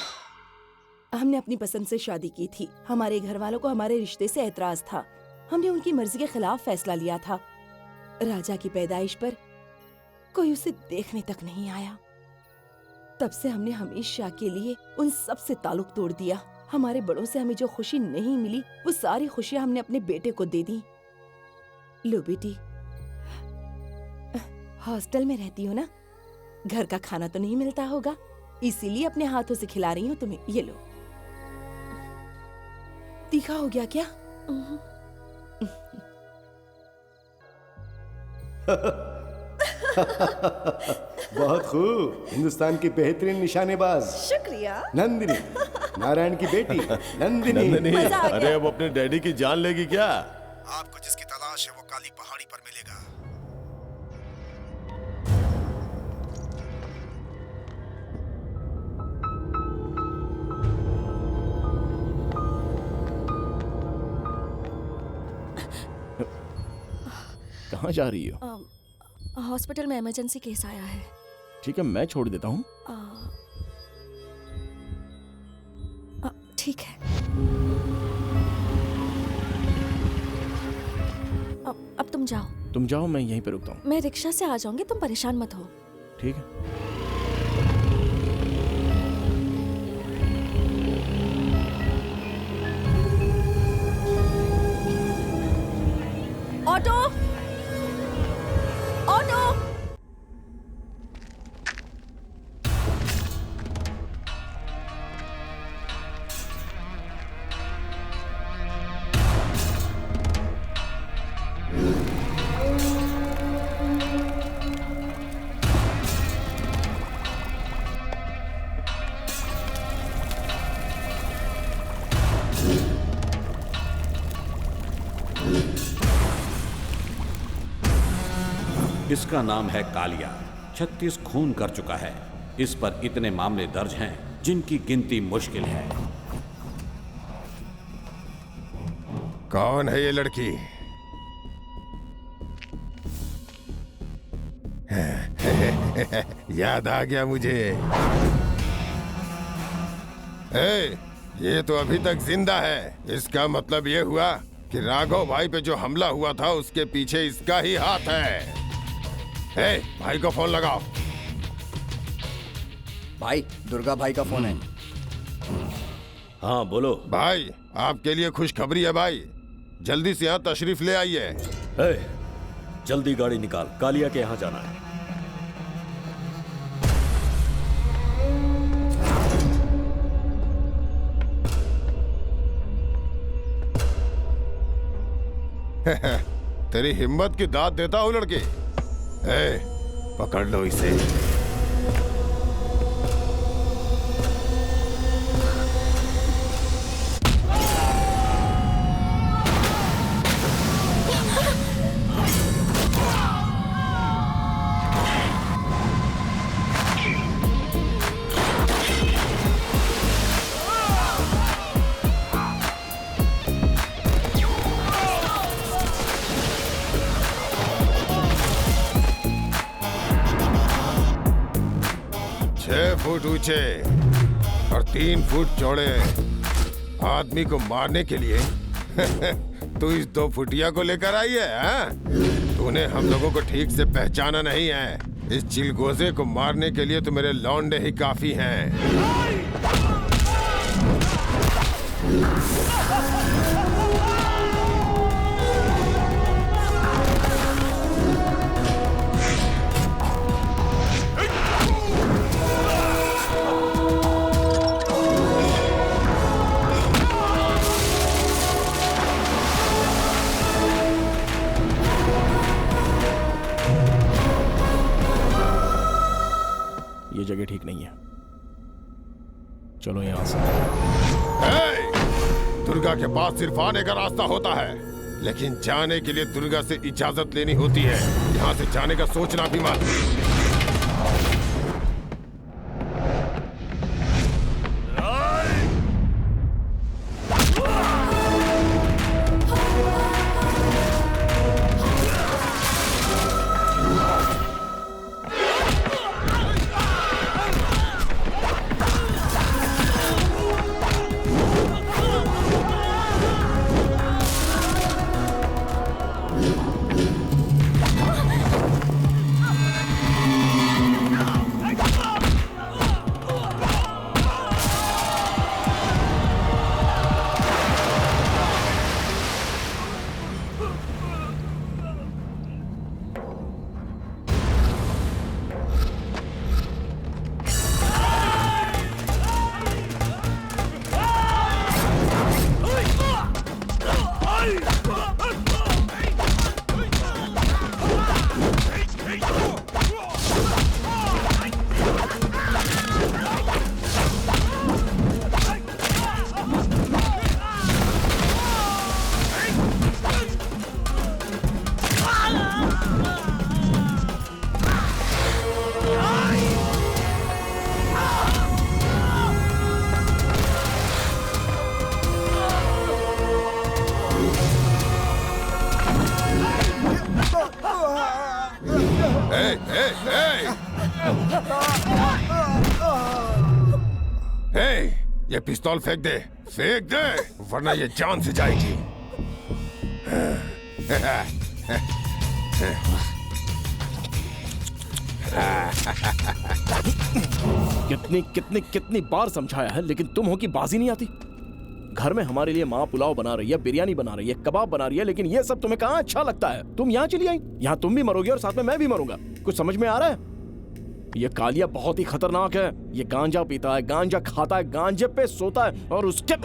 [SPEAKER 7] हमने अपनी पसंद से शादी की थी। हमारे घर वालों को हमारे रिश्ते से एतराज था। हमने उनकी मर्जी के खिलाफ फैसला लिया था। राजा की पैदाइश पर कोई उसे देखने तक नहीं आया। तब से हमने हमेशा के लिए उन सब से ताल्लुक तोड़ दिया। हमारे बड़ों से हमें जो खुशी नहीं मिली, वो सारी खुशियां हमने अपने बेटे को दे दी। लो बेटी, हॉस्टल में रहती हो ना, घर का खाना तो नहीं मिलता होगा, इसीलिए अपने हाथों से खिला रही हूँ तुम्हें। ये लो। तीखा हो गया क्या?
[SPEAKER 6] बहुत खूब। हिंदुस्तान की बेहतरीन निशानेबाज
[SPEAKER 9] शुक्रिया।
[SPEAKER 6] नंदिनी, नारायण की बेटी नंदिनी।
[SPEAKER 4] नंदिनी, अरे अब अपने डैडी की जान लेगी क्या?
[SPEAKER 3] आपको जिसकी तलाश है वो काली पहाड़ी पर मिलेगा।
[SPEAKER 8] कहाँ जा रही हो?
[SPEAKER 9] हॉस्पिटल में इमरजेंसी केस आया है।
[SPEAKER 8] ठीक है, मैं छोड़ देता हूँ।
[SPEAKER 9] ठीक है। अब तुम जाओ।
[SPEAKER 8] तुम जाओ, मैं यहीं पे रुकता हूँ।
[SPEAKER 9] मैं रिक्शा से आ जाऊंगी, तुम परेशान मत हो।
[SPEAKER 8] ठीक है।
[SPEAKER 9] Auto, auto.
[SPEAKER 5] इसका नाम है कालिया। 36 खून कर चुका है। इस पर इतने मामले दर्ज हैं जिनकी गिनती मुश्किल है।
[SPEAKER 12] कौन है ये लड़की? याद आ गया मुझे। ये तो अभी तक जिंदा है। इसका मतलब ये हुआ कि राघव भाई पे जो हमला हुआ था उसके पीछे इसका ही हाथ है। भाई को फोन लगाओ।
[SPEAKER 10] भाई, दुर्गा भाई का फोन है।
[SPEAKER 1] हाँ बोलो
[SPEAKER 12] भाई, आपके लिए खुशखबरी है भाई। जल्दी से यहाँ तशरीफ ले आइए।
[SPEAKER 1] जल्दी गाड़ी निकाल, कालिया के यहाँ जाना है।
[SPEAKER 12] तेरी हिम्मत की दाद देता हूँ लड़के। पकड़ लो इसे। फुट ऊंचे और 3 फुट चौड़े आदमी को मारने के लिए तू इस 2 फुटिया को लेकर आई है? तूने हम लोगों को ठीक से पहचाना नहीं है। इस चिलगोजे को मारने के लिए तो मेरे लौंडे ही काफी हैं।
[SPEAKER 8] ये जगह ठीक नहीं है, चलो यहाँ से।
[SPEAKER 12] दुर्गा के पास सिर्फ आने का रास्ता होता है, लेकिन जाने के लिए दुर्गा से इजाजत लेनी होती है। यहाँ से जाने का सोचना भी मत। ये पिस्तौल फेंक दे वरना ये जान से जाएगी।
[SPEAKER 8] कितनी बार समझाया है, लेकिन तुम हो कि बाजी नहीं आती। घर में हमारे लिए माँ पुलाव बना रही है, बिरयानी बना रही है, कबाब बना रही है, लेकिन ये सब तुम्हें कहाँ अच्छा लगता है। तुम यहाँ चली आई, यहाँ तुम भी मरोगे और साथ में मैं भी मरूंगा। कुछ समझ में आ रहा है? ये कालिया बहुत ही खतरनाक है। ये गांजा पीता है, गांजा खाता है, गांजे पे सोता है और उसके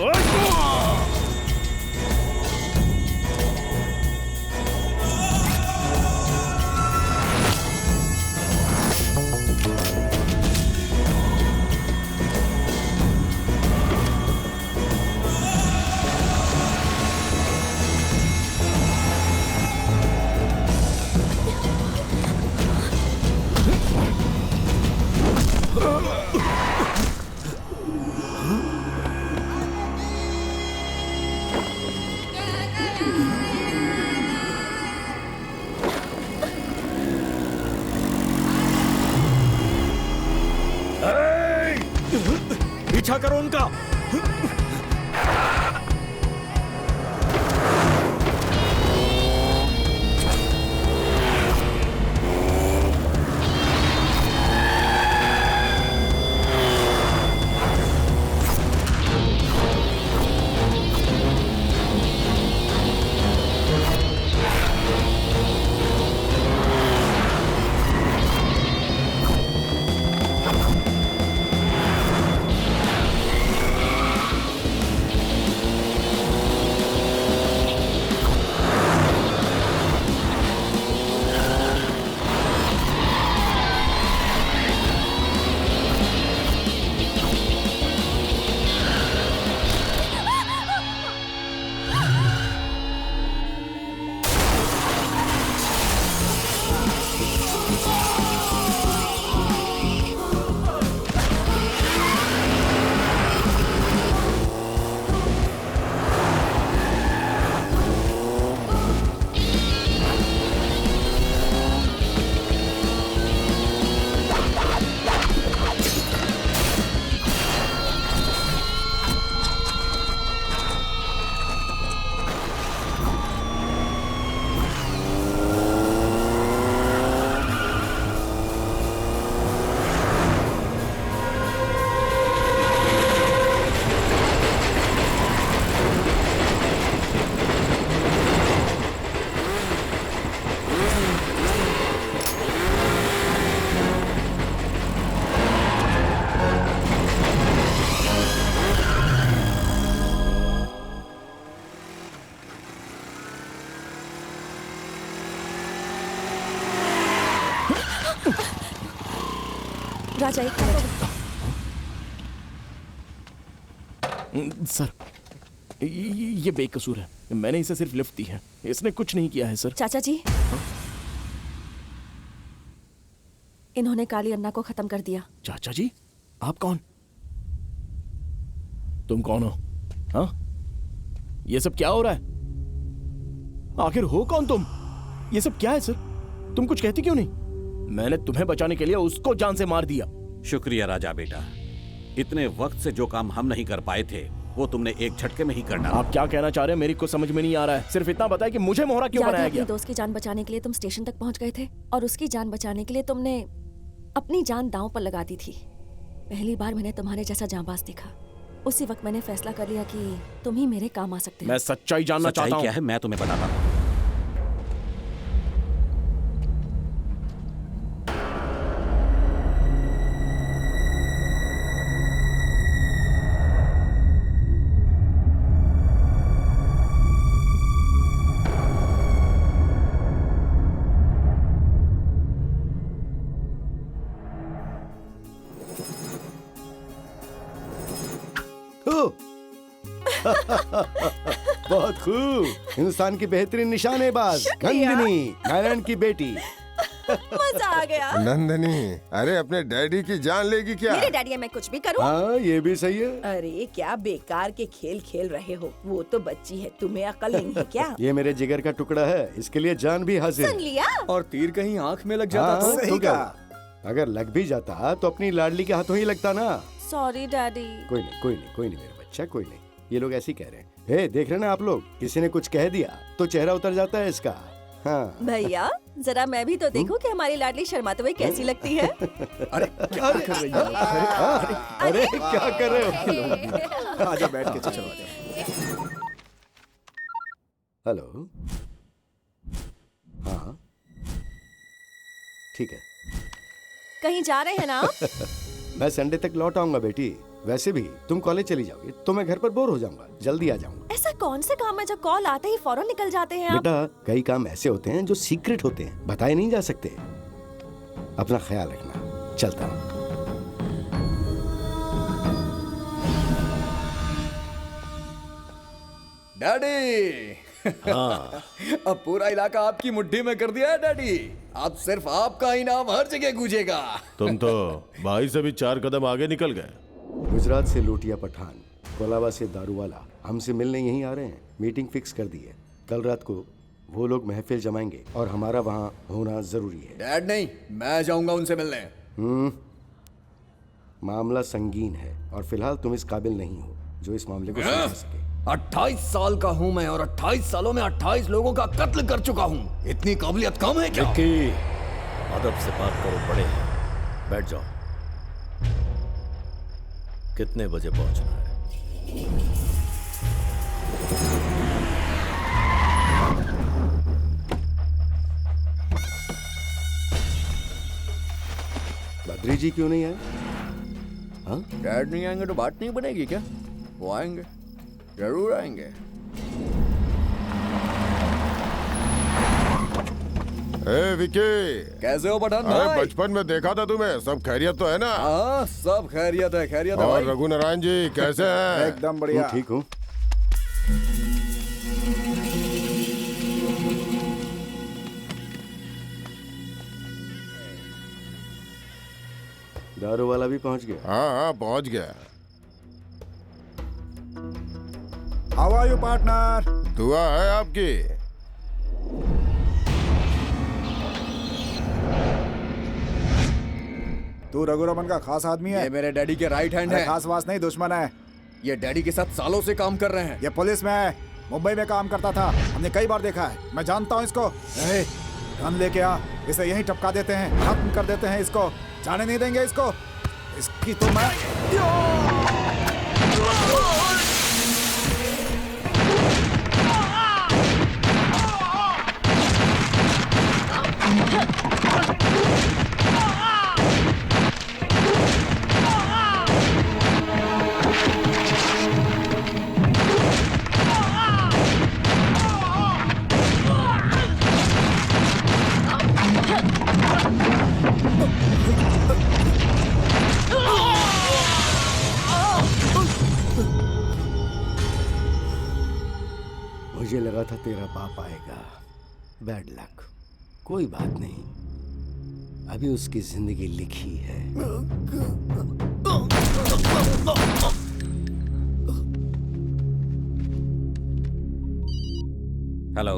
[SPEAKER 1] पीछा करो उनका।
[SPEAKER 9] राजा एक मिनट।
[SPEAKER 8] सर, ये बेकसूर है, मैंने इसे सिर्फ लिफ्ट दी है, इसने कुछ नहीं किया है सर।
[SPEAKER 9] चाचा जी, इन्होंने काली अन्ना को खत्म कर दिया।
[SPEAKER 8] चाचा जी, आप कौन? तुम कौन हो? हाँ, ये सब क्या हो रहा है? आखिर हो कौन तुम? ये सब क्या है सर? तुम कुछ कहती क्यों नहीं? मैंने तुम्हें बचाने के लिए उसको जान से मार दिया।
[SPEAKER 5] शुक्रिया राजा बेटा, इतने वक्त से जो काम हम नहीं कर पाए थे वो तुमने एक झटके में ही कर डाला।
[SPEAKER 8] आप क्या कहना चाह रहे हैं मेरी को समझ में नहीं आ रहा है। सिर्फ इतना बताया कि मुझे मोहरा क्यों बनाया गया।
[SPEAKER 9] अपने दोस्त की जान बचाने के लिए तुम स्टेशन तक पहुंच गए थे और उसकी जान बचाने के लिए तुमने अपनी जान दांव पर लगा दी थी। पहली बार मैंने तुम्हारे जैसा जांबाज देखा। उसी वक्त मैंने फैसला कर लिया कि तुम ही मेरे काम आ सकते हो।
[SPEAKER 8] मैं सच्चाई जानना चाहता हूँ।
[SPEAKER 5] क्या है मैं तुम्हें बताता हूँ।
[SPEAKER 6] बहुत खूब, हिंदुस्तान की बेहतरीन निशानेबाज नंदिनी, नारायण की बेटी।
[SPEAKER 9] मजा आ गया।
[SPEAKER 12] नंदिनी, अरे अपने डैडी की जान लेगी क्या?
[SPEAKER 9] मेरे डैडी मैं कुछ भी करूं?
[SPEAKER 6] हाँ, ये भी सही है।
[SPEAKER 7] अरे क्या बेकार के खेल खेल रहे हो, वो तो बच्ची है, तुम्हें अकल नहीं है क्या?
[SPEAKER 6] ये मेरे जिगर का टुकड़ा है, इसके लिए जान भी हाजिर।
[SPEAKER 9] सुन लिया?
[SPEAKER 2] और तीर कहीं आंख में लग जाता तो?
[SPEAKER 6] सही कहा। अगर लग भी जाता तो अपनी लाडली के हाथों ही लगता ना।
[SPEAKER 9] Sorry daddy.
[SPEAKER 6] कोई नहीं, कोई नहीं, कोई नहीं मेरा बच्चा, कोई नहीं। ये लोग ऐसे ही कह रहे हैं। हे, देख रहे ना आप लोग, किसी ने कुछ कह दिया तो चेहरा उतर जाता है इसका। हाँ।
[SPEAKER 9] भैया जरा मैं भी तो देखूं कि हमारी लाडली शर्माते हुए कैसी लगती है।
[SPEAKER 2] अरे क्या कर रही हो?
[SPEAKER 6] अरे क्या कर रहे हो?
[SPEAKER 2] आजा बैठ के चलो आजा।
[SPEAKER 6] हेलो, हाँ ठीक है।
[SPEAKER 9] कहीं जा रहे हैं ना आप?
[SPEAKER 6] मैं संडे तक लौट आऊंगा बेटी। वैसे भी तुम कॉलेज चली जाओगी तो मैं घर पर बोर हो जाऊंगा, जल्दी आ जाऊंगा।
[SPEAKER 9] ऐसा कौन से काम है जो कॉल आते ही फौरन निकल जाते हैं आप?
[SPEAKER 6] बेटा, कई काम ऐसे होते हैं जो सीक्रेट होते हैं, बताए नहीं जा सकते। अपना ख्याल रखना, चलता हूँ।
[SPEAKER 2] डैडी,
[SPEAKER 6] हाँ।
[SPEAKER 2] अब पूरा इलाका आपकी मुट्ठी में कर दिया है डैडी। अब सिर्फ आपका ही नाम हर जगह गूंजेगा।
[SPEAKER 4] तुम तो भाई से भी 4 कदम आगे निकल गए।
[SPEAKER 6] गुजरात से लूटिया पठान, कोलाबा से दारूवाला हमसे मिलने यहीं आ रहे हैं। मीटिंग फिक्स कर दी है। कल रात को वो लोग महफिल जमाएंगे और हमारा वहाँ होना जरूरी है।
[SPEAKER 2] डैड नहीं, मैं जाऊंगा उनसे मिलने।
[SPEAKER 6] मामला संगीन है और फिलहाल तुम इस काबिल नहीं हो जो इस मामले को समझ सके।
[SPEAKER 2] 28 साल का हूँ मैं और 28 सालों में 28 लोगों का कत्ल कर चुका हूँ। इतनी काबिलियत कम है क्या?
[SPEAKER 1] विक्की, अदब से बात करो, बड़े हैं। बैठ जाओ। कितने बजे पहुंचना है?
[SPEAKER 6] बद्री जी क्यों नहीं आए? हाँ?
[SPEAKER 2] डैड नहीं आएंगे तो बात नहीं बनेगी क्या? वो आएंगे, जरूर आएंगे।
[SPEAKER 12] ए विकी,
[SPEAKER 2] कैसे हो पठान
[SPEAKER 12] अरे
[SPEAKER 2] भाई?
[SPEAKER 12] बचपन में देखा था तुम्हें। सब खैरियत तो है ना?
[SPEAKER 2] हाँ, सब खैरियत है, खैरियत है
[SPEAKER 12] और
[SPEAKER 2] भाई।
[SPEAKER 12] रघु नारायण जी कैसे हैं?
[SPEAKER 3] एकदम बढ़िया।
[SPEAKER 6] ठीक हूँ। दारू वाला भी पहुंच गया?
[SPEAKER 12] हाँ हाँ, पहुंच गया।
[SPEAKER 3] How are you partner?
[SPEAKER 12] दुआ है आपकी।
[SPEAKER 3] तू रघुरमन का खास आदमी है?
[SPEAKER 2] ये मेरे डैडी के राइट हैंड है।
[SPEAKER 3] खास वास नहीं, दुश्मन है।
[SPEAKER 2] ये डैडी के साथ सालों से काम कर रहे हैं।
[SPEAKER 3] ये पुलिस में है, मुंबई में काम करता था, हमने कई बार देखा है। मैं जानता हूँ इसको। गन लेके आ, इसे यहीं टपका देते हैं, खत्म कर देते हैं इसको, जाने नहीं देंगे इसको। इसकी तो मैं
[SPEAKER 6] मुझे लगा था तेरा बाप आएगा। Bad luck. कोई बात नहीं, अभी उसकी जिंदगी लिखी है।
[SPEAKER 5] हेलो।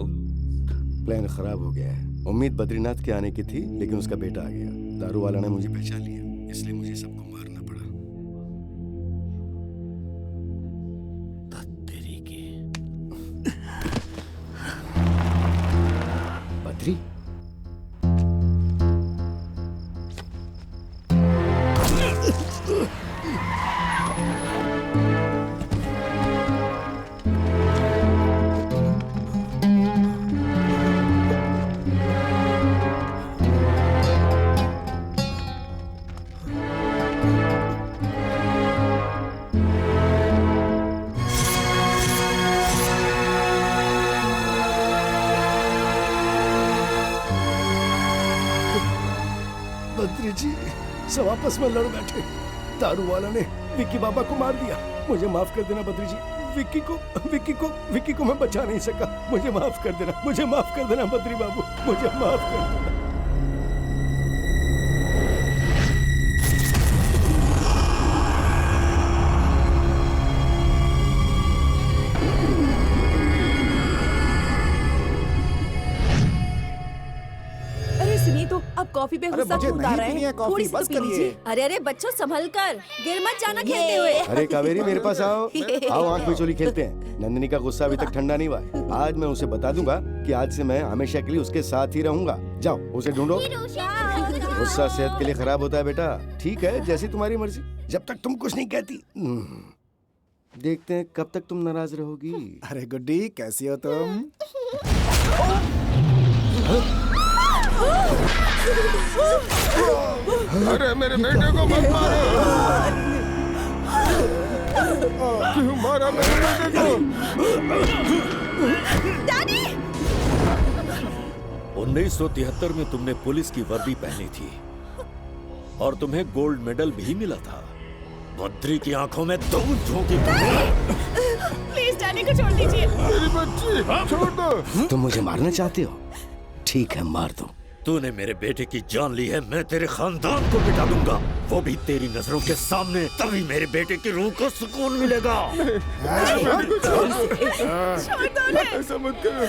[SPEAKER 6] प्लान खराब हो गया है। उम्मीद बद्रीनाथ के आने की थी, लेकिन उसका बेटा आ गया। दारू वाला ने मुझे पहचान लिया, इसलिए मुझे सबको मारना पड़ा।
[SPEAKER 5] तेरी की
[SPEAKER 6] बद्री, बद्री जी सब आपस में लड़ बैठे। दारू वाला ने विक्की बाबा को मार दिया। मुझे माफ कर देना बद्री जी। विक्की को मैं बचा नहीं सका। मुझे माफ कर देना, मुझे माफ कर देना बद्री बाबू, मुझे माफ कर देना।
[SPEAKER 7] तो अब कॉफी पे गुस्सा क्यों उतार रहे हैं? थोड़ी सी तो पी लीजिए।
[SPEAKER 9] अरे अरे बच्चों संभल कर, गिर मत जाना खेलते हुए।
[SPEAKER 6] अरे कावेरी मेरे पास आओ, आओ आंख मिचोली खेलते हैं। नंदिनी का गुस्सा अभी तक ठंडा नहीं हुआ है। आज मैं उसे बता दूंगा कि आज से मैं हमेशा के लिए उसके साथ ही रहूंगा। जाओ उसे ढूंढो। गुस्सा सेहत के लिए खराब होता है बेटा। ठीक है, जैसी तुम्हारी मर्जी, जब तक तुम कुछ नहीं कहती। देखते हैं कब तक तुम नाराज रहोगी।
[SPEAKER 3] अरे गुड्डी, कैसी हो तुम?
[SPEAKER 12] अरे मेरे बेटे को मत मारो। क्यों मारा मेरे बेटे को?
[SPEAKER 9] डैडी!
[SPEAKER 1] 1973 में तुमने पुलिस की वर्दी पहनी थी और तुम्हें गोल्ड मेडल भी मिला था। बद्री की आंखों में दम झोंकी।
[SPEAKER 9] प्लीज डैडी को छोड़ दीजिए।
[SPEAKER 12] मेरी बच्ची छोड़ दो।
[SPEAKER 6] तुम मुझे मारना चाहते हो? ठीक है, मार दो।
[SPEAKER 1] तूने मेरे बेटे की जान ली है, मैं तेरे खानदान को मिटा दूंगा, वो भी तेरी नजरों के सामने। तभी मेरे बेटे की रूह को सुकून मिलेगा।
[SPEAKER 12] ऐसा मत करो।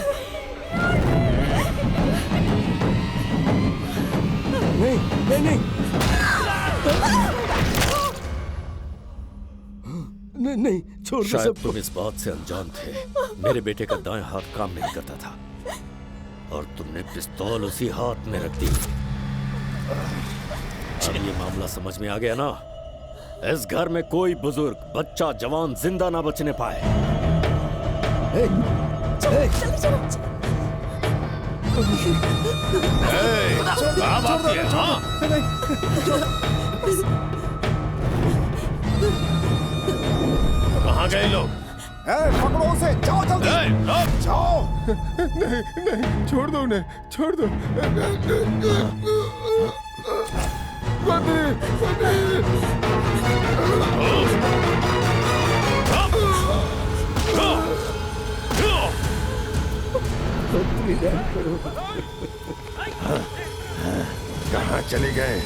[SPEAKER 6] नहीं, छोड़ दो।
[SPEAKER 1] शायद तुम इस बात से अनजान थे, मेरे बेटे का दाएं हाथ काम नहीं करता था और तुमने पिस्तौल उसी हाथ में रख दी। अब ये मामला समझ में आ गया ना? इस घर में कोई बुजुर्ग, बच्चा, जवान जिंदा ना बचने पाए।
[SPEAKER 4] कहाँ गए लोग?
[SPEAKER 3] पकड़ो उसे, जाओ जल्दी। जाओ।
[SPEAKER 12] नहीं, छोड़ दो उन्हें, छोड़ दो। कहाँ चले गए?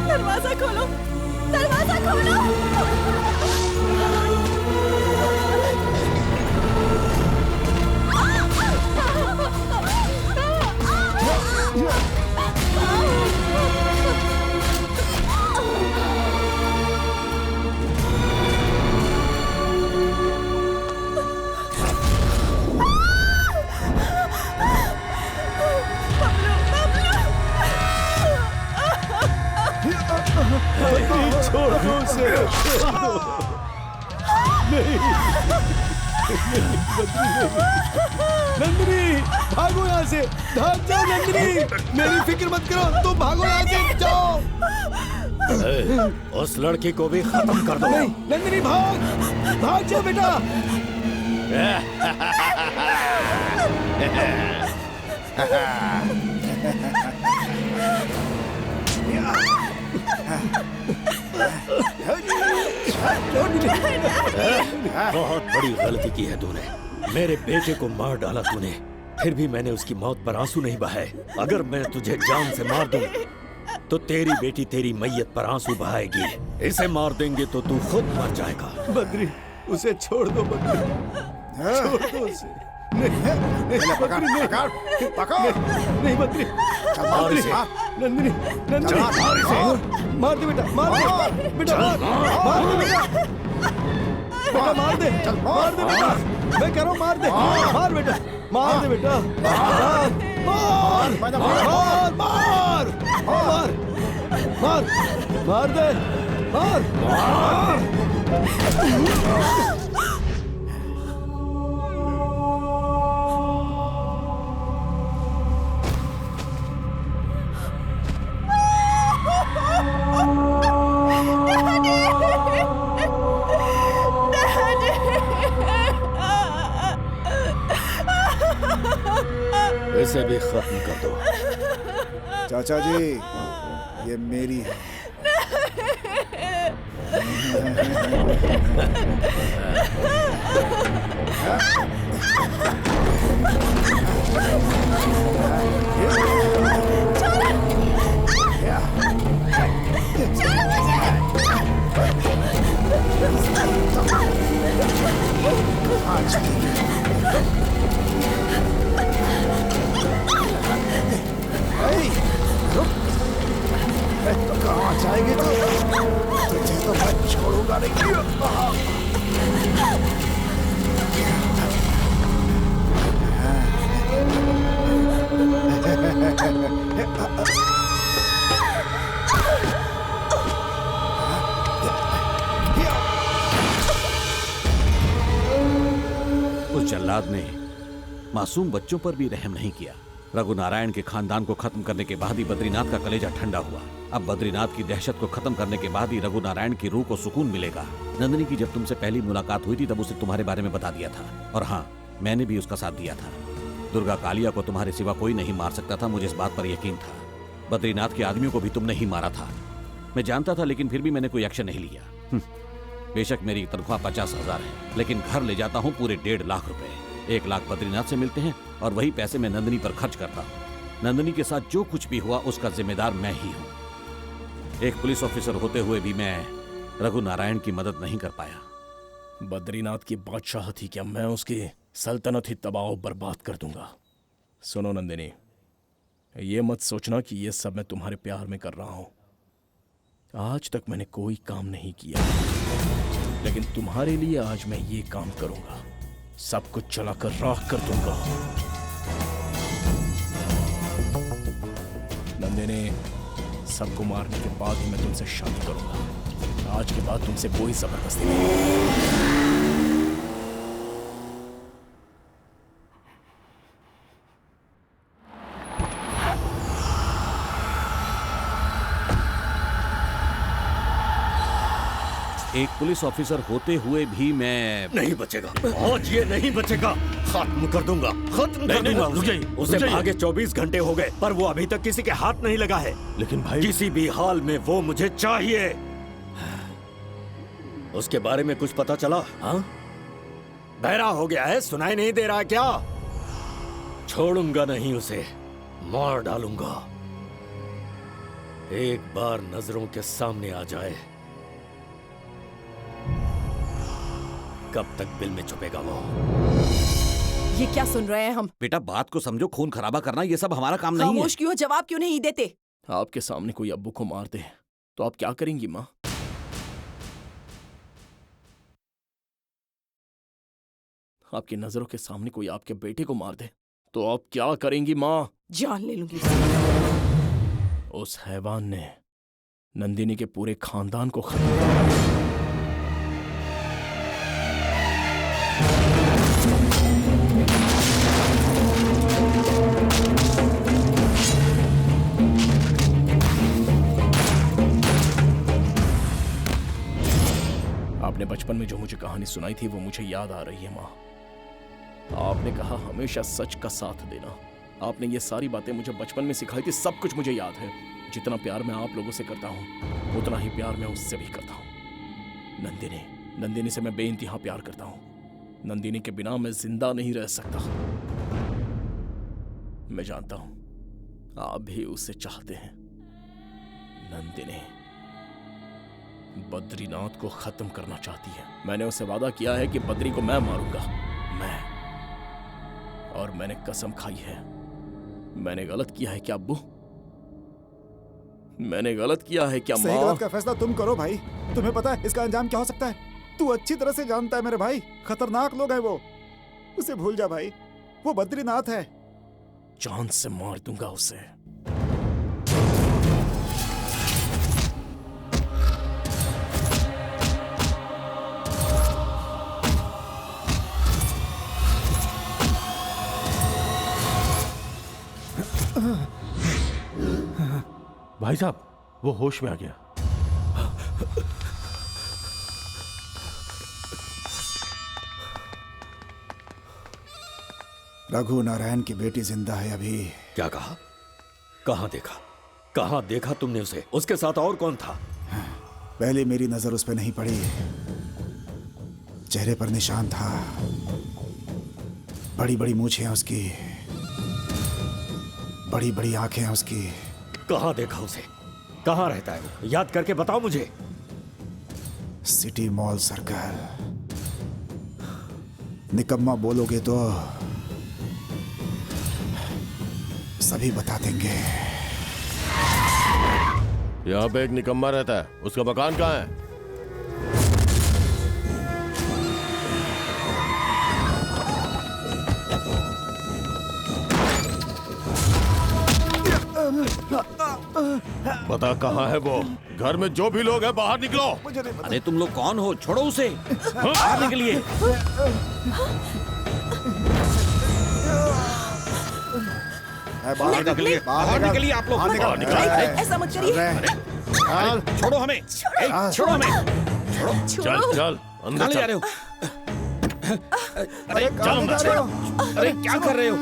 [SPEAKER 9] दरवाजा खोलो, दरवाजा खोलो।
[SPEAKER 2] छोड़ दो उसे, छोड़ दो। नहीं, नंदिनी, भागो यहाँ से, भाग जाओ नंदिनी। मेरी फिक्र मत करो, तुम भागो यहाँ से, जाओ।
[SPEAKER 1] उस लड़की को भी खत्म कर दो।
[SPEAKER 2] नहीं, नंदिनी भाग, भाग जाओ बेटा।
[SPEAKER 1] बहुत बड़ी गलती की है तूने। मेरे बेटे को मार डाला तूने, फिर भी मैंने उसकी मौत पर आंसू नहीं बहाए। अगर मैं तुझे जान से मार दूं, तो तेरी बेटी तेरी मैयत पर आंसू बहाएगी। इसे मार देंगे तो तू खुद मर जाएगा।
[SPEAKER 2] बद्री, उसे छोड़ दो बद्री, छोड़ दो उसे। नहीं बद्री, नहीं नहीं बद्री, नंदिनी, नंदिनी, मार दे बेटा, मार दे बेटा, मार दे बेटा, बेटा मार दे, मार दे बेटा, मैं कह रहा हूँ मार दे, मार बेटा, मार दे बेटा, मार मार मार मार मार मार मार दे, मार मार।
[SPEAKER 1] इसे भी खत्म कर दो।
[SPEAKER 3] चाचा जी, ये मेरी है। कहाँ जाएंगे तुझे तो मैं छोड़ूंगा नहीं।
[SPEAKER 5] उस जल्लाद ने मासूम बच्चों पर भी रहम नहीं किया। रघुनारायण के खानदान को खत्म करने के बाद ही बद्रीनाथ का कलेजा ठंडा हुआ। अब बद्रीनाथ की दहशत को खत्म करने के बाद ही रघुनारायण की रूह को सुकून मिलेगा। नंदिनी की जब तुमसे पहली मुलाकात हुई थी तब उसे तुम्हारे बारे में बता दिया था, और हाँ, मैंने भी उसका साथ दिया था। दुर्गा कालिया को तुम्हारे सिवा कोई नहीं मार सकता था, मुझे इस बात पर यकीन था। बद्रीनाथ के आदमियों को भी तुमने ही मारा था, मैं जानता था, लेकिन फिर भी मैंने कोई एक्शन नहीं लिया। बेशक मेरी तनख्वाह 50,000 है, लेकिन घर ले जाता हूँ पूरे 1.5 लाख रुपए। 1 लाख बद्रीनाथ से मिलते हैं और वही पैसे मैं नंदिनी पर खर्च करता हूँ। नंदिनी के साथ जो कुछ भी हुआ उसका जिम्मेदार मैं ही हूँ। एक पुलिस ऑफिसर होते हुए भी मैं रघुनारायण की मदद नहीं कर पाया।
[SPEAKER 8] बद्रीनाथ की बादशाह थी क्या मैं उसकी सल्तनत ही तबाह बर्बाद कर दूंगा। सुनो नंदिनी, ये मत सोचना कि ये सब मैं तुम्हारे प्यार में कर रहा हूं। आज तक मैंने कोई काम नहीं किया, लेकिन तुम्हारे लिए आज मैं ये काम करूंगा। सब कुछ चलाकर राख कर दूंगा। नंदिनी, सबको मारने के बाद ही मैं तुमसे शादी करूंगा। आज के बाद तुमसे कोई जबरदस्ती नहीं।
[SPEAKER 5] एक पुलिस ऑफिसर होते हुए भी मैं
[SPEAKER 1] नहीं बचेगा, आज ये नहीं बचेगा। खत्म कर दूंगा, खत्म कर दूंगा उसे। भागे 24 घंटे हो गए, पर वो अभी तक किसी के हाथ नहीं लगा है।
[SPEAKER 8] लेकिन भाई,
[SPEAKER 1] किसी भी हाल में वो मुझे चाहिए। उसके बारे में कुछ पता चला? हाँ, बहरा हो गया है, सुनाई नहीं दे रहा क्या? छोड़ूंगा नहीं उसे, मार डालूंगा। एक बार नजरों के सामने आ जाए, कब तक बिल में छुपेगा वो?
[SPEAKER 7] ये क्या सुन रहे हैं हम?
[SPEAKER 5] बेटा बात को समझो, खून खराबा करना ये सब हमारा काम नहीं है।
[SPEAKER 7] खामोश क्यों, जवाब क्यों नहीं देते?
[SPEAKER 8] आपके सामने कोई अब्बू को मार दे तो आप क्या करेंगी माँ? आपकी नजरों के सामने कोई आपके बेटे को मार दे तो आप क्या करेंगी माँ?
[SPEAKER 7] जान ले लूंगी।
[SPEAKER 8] उस हैवान ने नंदिनी के पूरे खानदान को खत्म किया। आपने बचपन में जो मुझे कहानी सुनाई थी वो मुझे याद आ रही है माँ। आपने कहा हमेशा सच का साथ देना, आपने ये सारी बातें मुझे बचपन में सिखाई थी, सब कुछ मुझे याद है। जितना प्यार मैं आप लोगों से करता हूँ उतना ही प्यार मैं उससे भी करता हूँ। नंदिनी से मैं बेइंतहा प्यार करता हूँ। नंदिनी के बिना मैं जिंदा नहीं रह सकता। मैं जानता हूं आप भी उसे चाहते हैं। नंदिनी बद्रीनाथ को खत्म करना चाहती है। मैंने उसे वादा किया है कि बद्री को मैं मारूंगा, और मैंने कसम खाई है। मैंने गलत किया है क्या अब्बू? मैंने गलत किया है क्या
[SPEAKER 3] सही
[SPEAKER 8] माँ?
[SPEAKER 3] गलत का फैसला तुम करो भाई। तुम्हें पता है इसका अंजाम क्या हो सकता है? तू अच्छी तरह से जानता है मेरे भाई, खतरनाक लोग हैं वो। उसे भूल जा भाई, वो बद्रीनाथ है।
[SPEAKER 8] जान से मार दूंगा उसे।
[SPEAKER 4] भाई साहब, वो होश में आ गया।
[SPEAKER 3] रघु नारायण की बेटी जिंदा है अभी।
[SPEAKER 1] क्या कहा? कहाँ देखा? कहाँ देखा तुमने उसे? उसके साथ और कौन था?
[SPEAKER 3] पहले मेरी नजर उस पर नहीं पड़ी। चेहरे पर निशान था, बड़ी बड़ी मूछें हैं उसकी, बड़ी बड़ी आंखें हैं उसकी।
[SPEAKER 1] कहाँ देखा उसे? कहाँ रहता है वो? याद करके बताओ मुझे।
[SPEAKER 3] City mall circle. निकम्मा बोलोगे तो सभी बता देंगे।
[SPEAKER 4] यहाँ पे एक निकम्मा रहता है, उसका मकान कहाँ है? पता कहाँ है वो? घर में जो भी लोग हैं बाहर निकलो।
[SPEAKER 5] अरे तुम लोग कौन हो? छोड़ो उसे। बाहर निकलिए।
[SPEAKER 3] बाहर निकलिए,
[SPEAKER 5] बाहर निकलिए आप लोग।
[SPEAKER 3] बाहर निकलिए।
[SPEAKER 7] ऐसा मत करिए।
[SPEAKER 5] छोड़ो हमें। छोड़ो हमें।
[SPEAKER 4] चल चल अंदर
[SPEAKER 5] कहाँ ले जा रहे
[SPEAKER 4] चल।
[SPEAKER 5] हो?
[SPEAKER 3] अरे
[SPEAKER 5] चलो
[SPEAKER 3] कहाँ जा रहे हो?
[SPEAKER 5] अरे क्या कर रहे हो?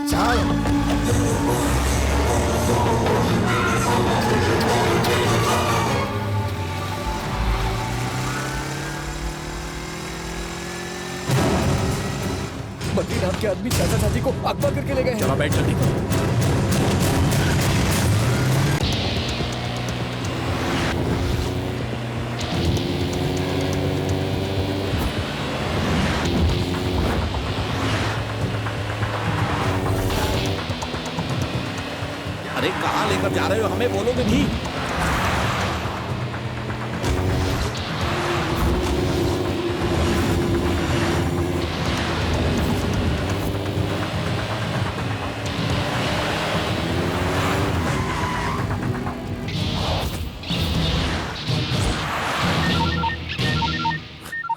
[SPEAKER 10] बद्रीनाथ के आदमी चाचा चाची को अगवा करके ले गए।
[SPEAKER 8] चला बैठ जल्दी।
[SPEAKER 5] अरे कहाँ लेकर जा रहे हो? हमें बोलोगे भी?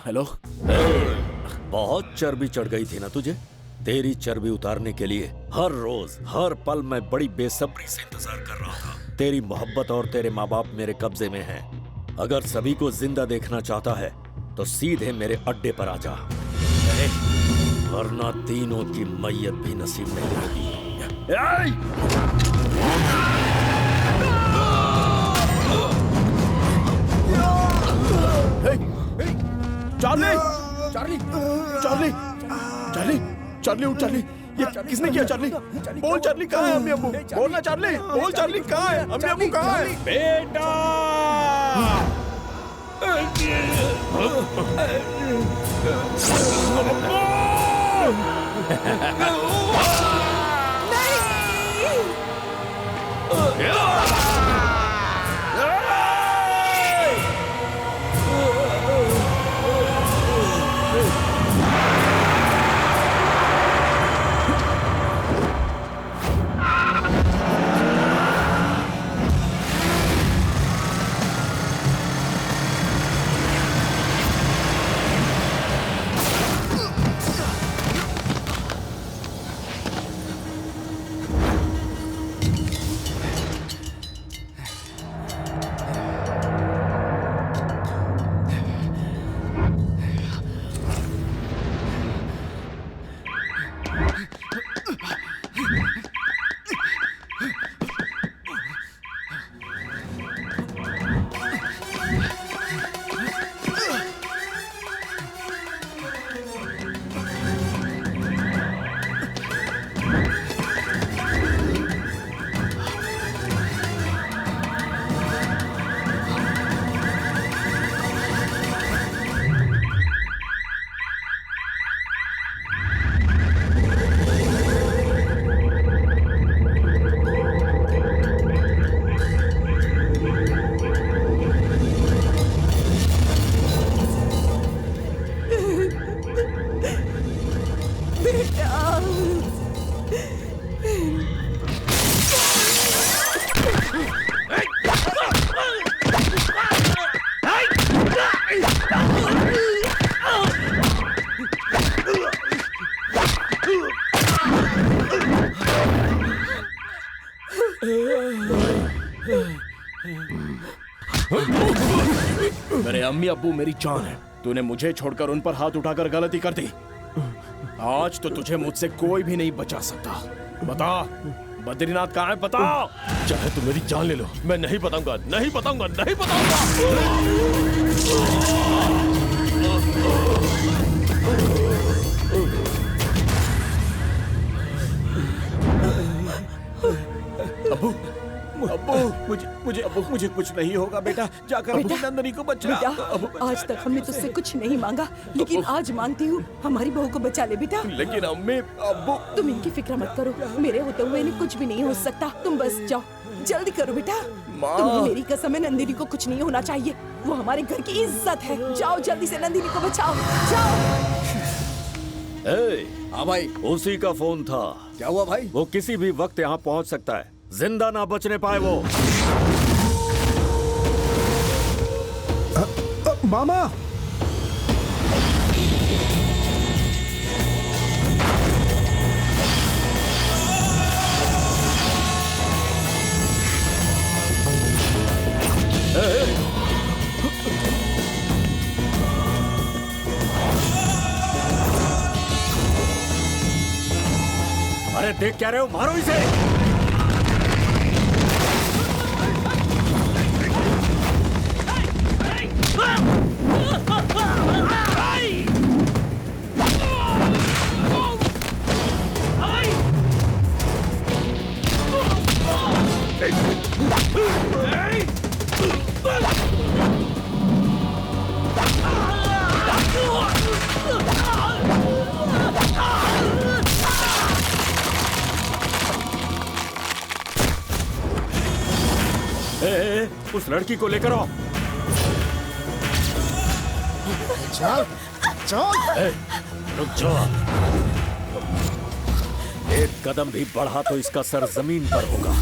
[SPEAKER 8] हेलो।
[SPEAKER 1] बहुत चर्बी चढ़ गई थी ना तुझे? तेरी चर्बी उतारने के लिए हर रोज हर पल मैं बड़ी बेसब्री से इंतजार कर रहा था। तेरी मोहब्बत और तेरे माँ बाप मेरे कब्जे में हैं। अगर सभी को जिंदा देखना चाहता है तो सीधे मेरे अड्डे पर आ जा, वरना तीनों की मैयत भी नसीब नहीं होगी।
[SPEAKER 8] Charlie, Charlie, Charlie, Charlie, Charlie उठ। चार्ली, ये किसने किया? चार्ली बोल, चार्ली कहाँ है अम्मी अब्बू? बोलना चार्ली, बोल चार्ली कहाँ है अम्मी अब्बू? कहाँ है
[SPEAKER 5] बेटा?
[SPEAKER 8] मेरे अम्मी अब्बू मेरी जान है। तूने मुझे छोड़कर उन पर हाथ उठाकर गलती कर दी। आज तो तुझे मुझसे कोई भी नहीं बचा सकता। बता बद्रीनाथ कहाँ है, बता।
[SPEAKER 4] चाहे तुम मेरी जान ले लो, मैं नहीं बताऊंगा, नहीं बताऊंगा, नहीं बताऊंगा।
[SPEAKER 5] अब्बू अब्बू मुझे कुछ नहीं होगा बेटा। जाकर अपनी नंदनी को बचा।
[SPEAKER 7] बेटा आज तक हमने तुझसे कुछ नहीं मांगा, लेकिन आज मांगती हूँ, हमारी बहू को बचा ले बेटा।
[SPEAKER 8] लेकिन अम्मी अब्बू।
[SPEAKER 7] तुम इनकी फिक्र मत करो, मेरे होते हुए इन्हें कुछ भी नहीं हो सकता। तुम बस जाओ, जल्दी करो बेटा। तुम्हें मेरी कसम है, नंदिनी को कुछ नहीं होना चाहिए। वो हमारे घर की इज्जत है। जाओ जल्दी से नंदिनी को बचाओ, जाओ।
[SPEAKER 1] हाँ भाई, उसी का फोन था।
[SPEAKER 2] क्या हुआ भाई?
[SPEAKER 1] वो किसी भी वक्त यहाँ पहुँच सकता है, जिंदा ना बचने पाए वो।
[SPEAKER 2] मामा
[SPEAKER 1] अरे देख क्या रहे हो, मारो इसे। उस लड़की को लेकर आओ।
[SPEAKER 3] चल चल।
[SPEAKER 1] रुक जाओ, एक कदम भी बढ़ा तो इसका सर जमीन पर होगा।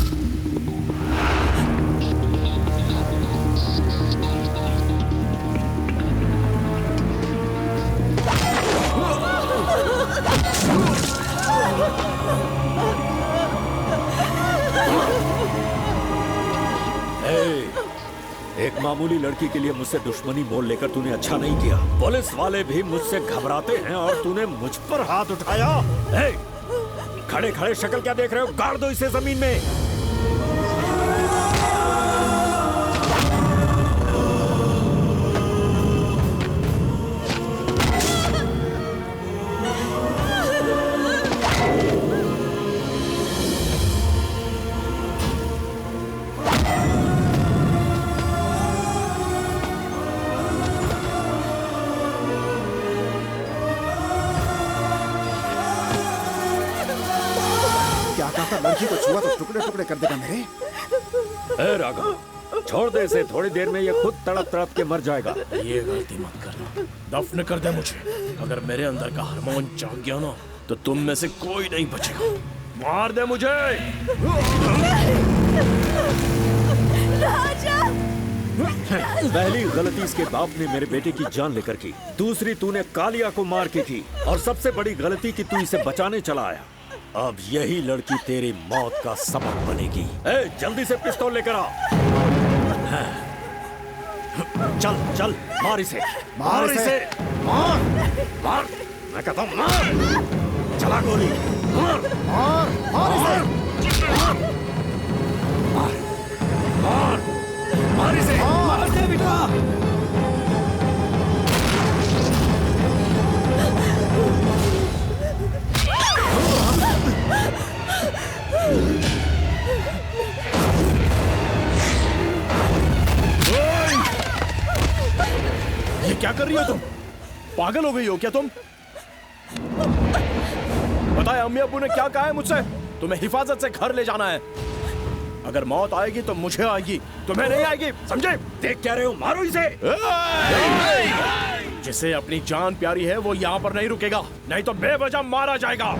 [SPEAKER 1] एक मामूली लड़की के लिए मुझसे दुश्मनी मोल लेकर तूने अच्छा नहीं किया। पुलिस वाले भी मुझसे घबराते हैं और तूने मुझ पर हाथ उठाया। खड़े खड़े शक्ल क्या देख रहे हो, गाड़ दो इसे जमीन में।
[SPEAKER 3] लड़की को छुआ तो टुकड़े टुकड़े कर देगा मेरे।
[SPEAKER 1] ए राघव, छोड़ दे इसे, थोड़ी देर में ये खुद तड़प तड़प के मर जाएगा।
[SPEAKER 8] ये गलती मत करना, दफन कर दे मुझे। अगर मेरे अंदर का हार्मोन जाग गया ना तो तुम में से कोई नहीं बचेगा। मार दे मुझे।
[SPEAKER 7] राजा!
[SPEAKER 1] पहली गलती इसके बाप ने मेरे बेटे की जान लेकर की, दूसरी तूने कालिया को मार के की, और सबसे बड़ी गलती कि तू इसे बचाने चला आया। अब यही लड़की तेरी मौत का सबब बनेगी। जल्दी से पिस्तौल लेकर आ। चल चल, मार इसे, मार इसे, मार मार, मैं कहता हूँ मार। चला गोली, मार मार मार इसे, मार मार मार इसे,
[SPEAKER 2] मार दे बेटा।
[SPEAKER 8] ये क्या कर रही हो तुम? पागल हो गई हो क्या तुम? बताए अम्मी अब्बू ने क्या कहा है मुझसे? तुम्हें हिफाजत से घर ले जाना है। अगर मौत आएगी तो मुझे आएगी, तुम्हें नहीं आएगी, समझे?
[SPEAKER 1] देख क्या रहे हो, मारो इसे।
[SPEAKER 8] जिसे अपनी जान प्यारी है वो यहाँ पर नहीं रुकेगा, नहीं तो बेवजह मारा जाएगा।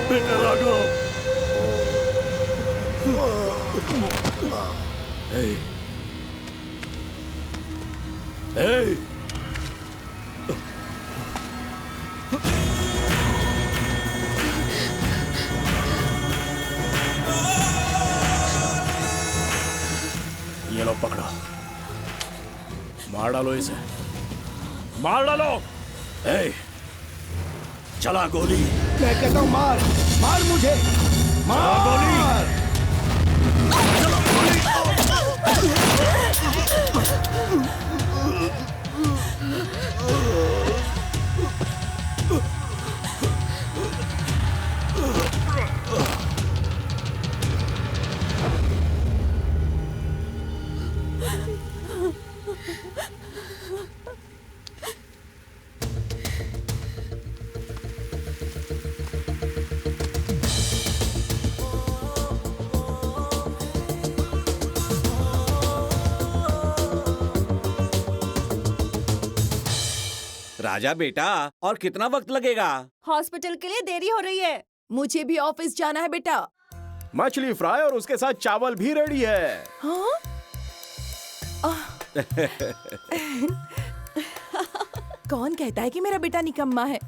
[SPEAKER 2] बेटा राघव। Hey. Hey.
[SPEAKER 8] ये लो पकड़ो, मार डालो इसे, मार डालो।
[SPEAKER 2] Hey. चला गोली। मैं कहता हूँ मार, मार मुझे, मार गोली।
[SPEAKER 5] राजा बेटा, और कितना वक्त लगेगा?
[SPEAKER 9] हॉस्पिटल के लिए देरी हो रही है।
[SPEAKER 7] मुझे भी ऑफिस जाना है बेटा।
[SPEAKER 8] मछली फ्राई और उसके साथ चावल भी रेडी है।
[SPEAKER 7] हाँ? कौन कहता है कि मेरा बेटा निकम्मा है?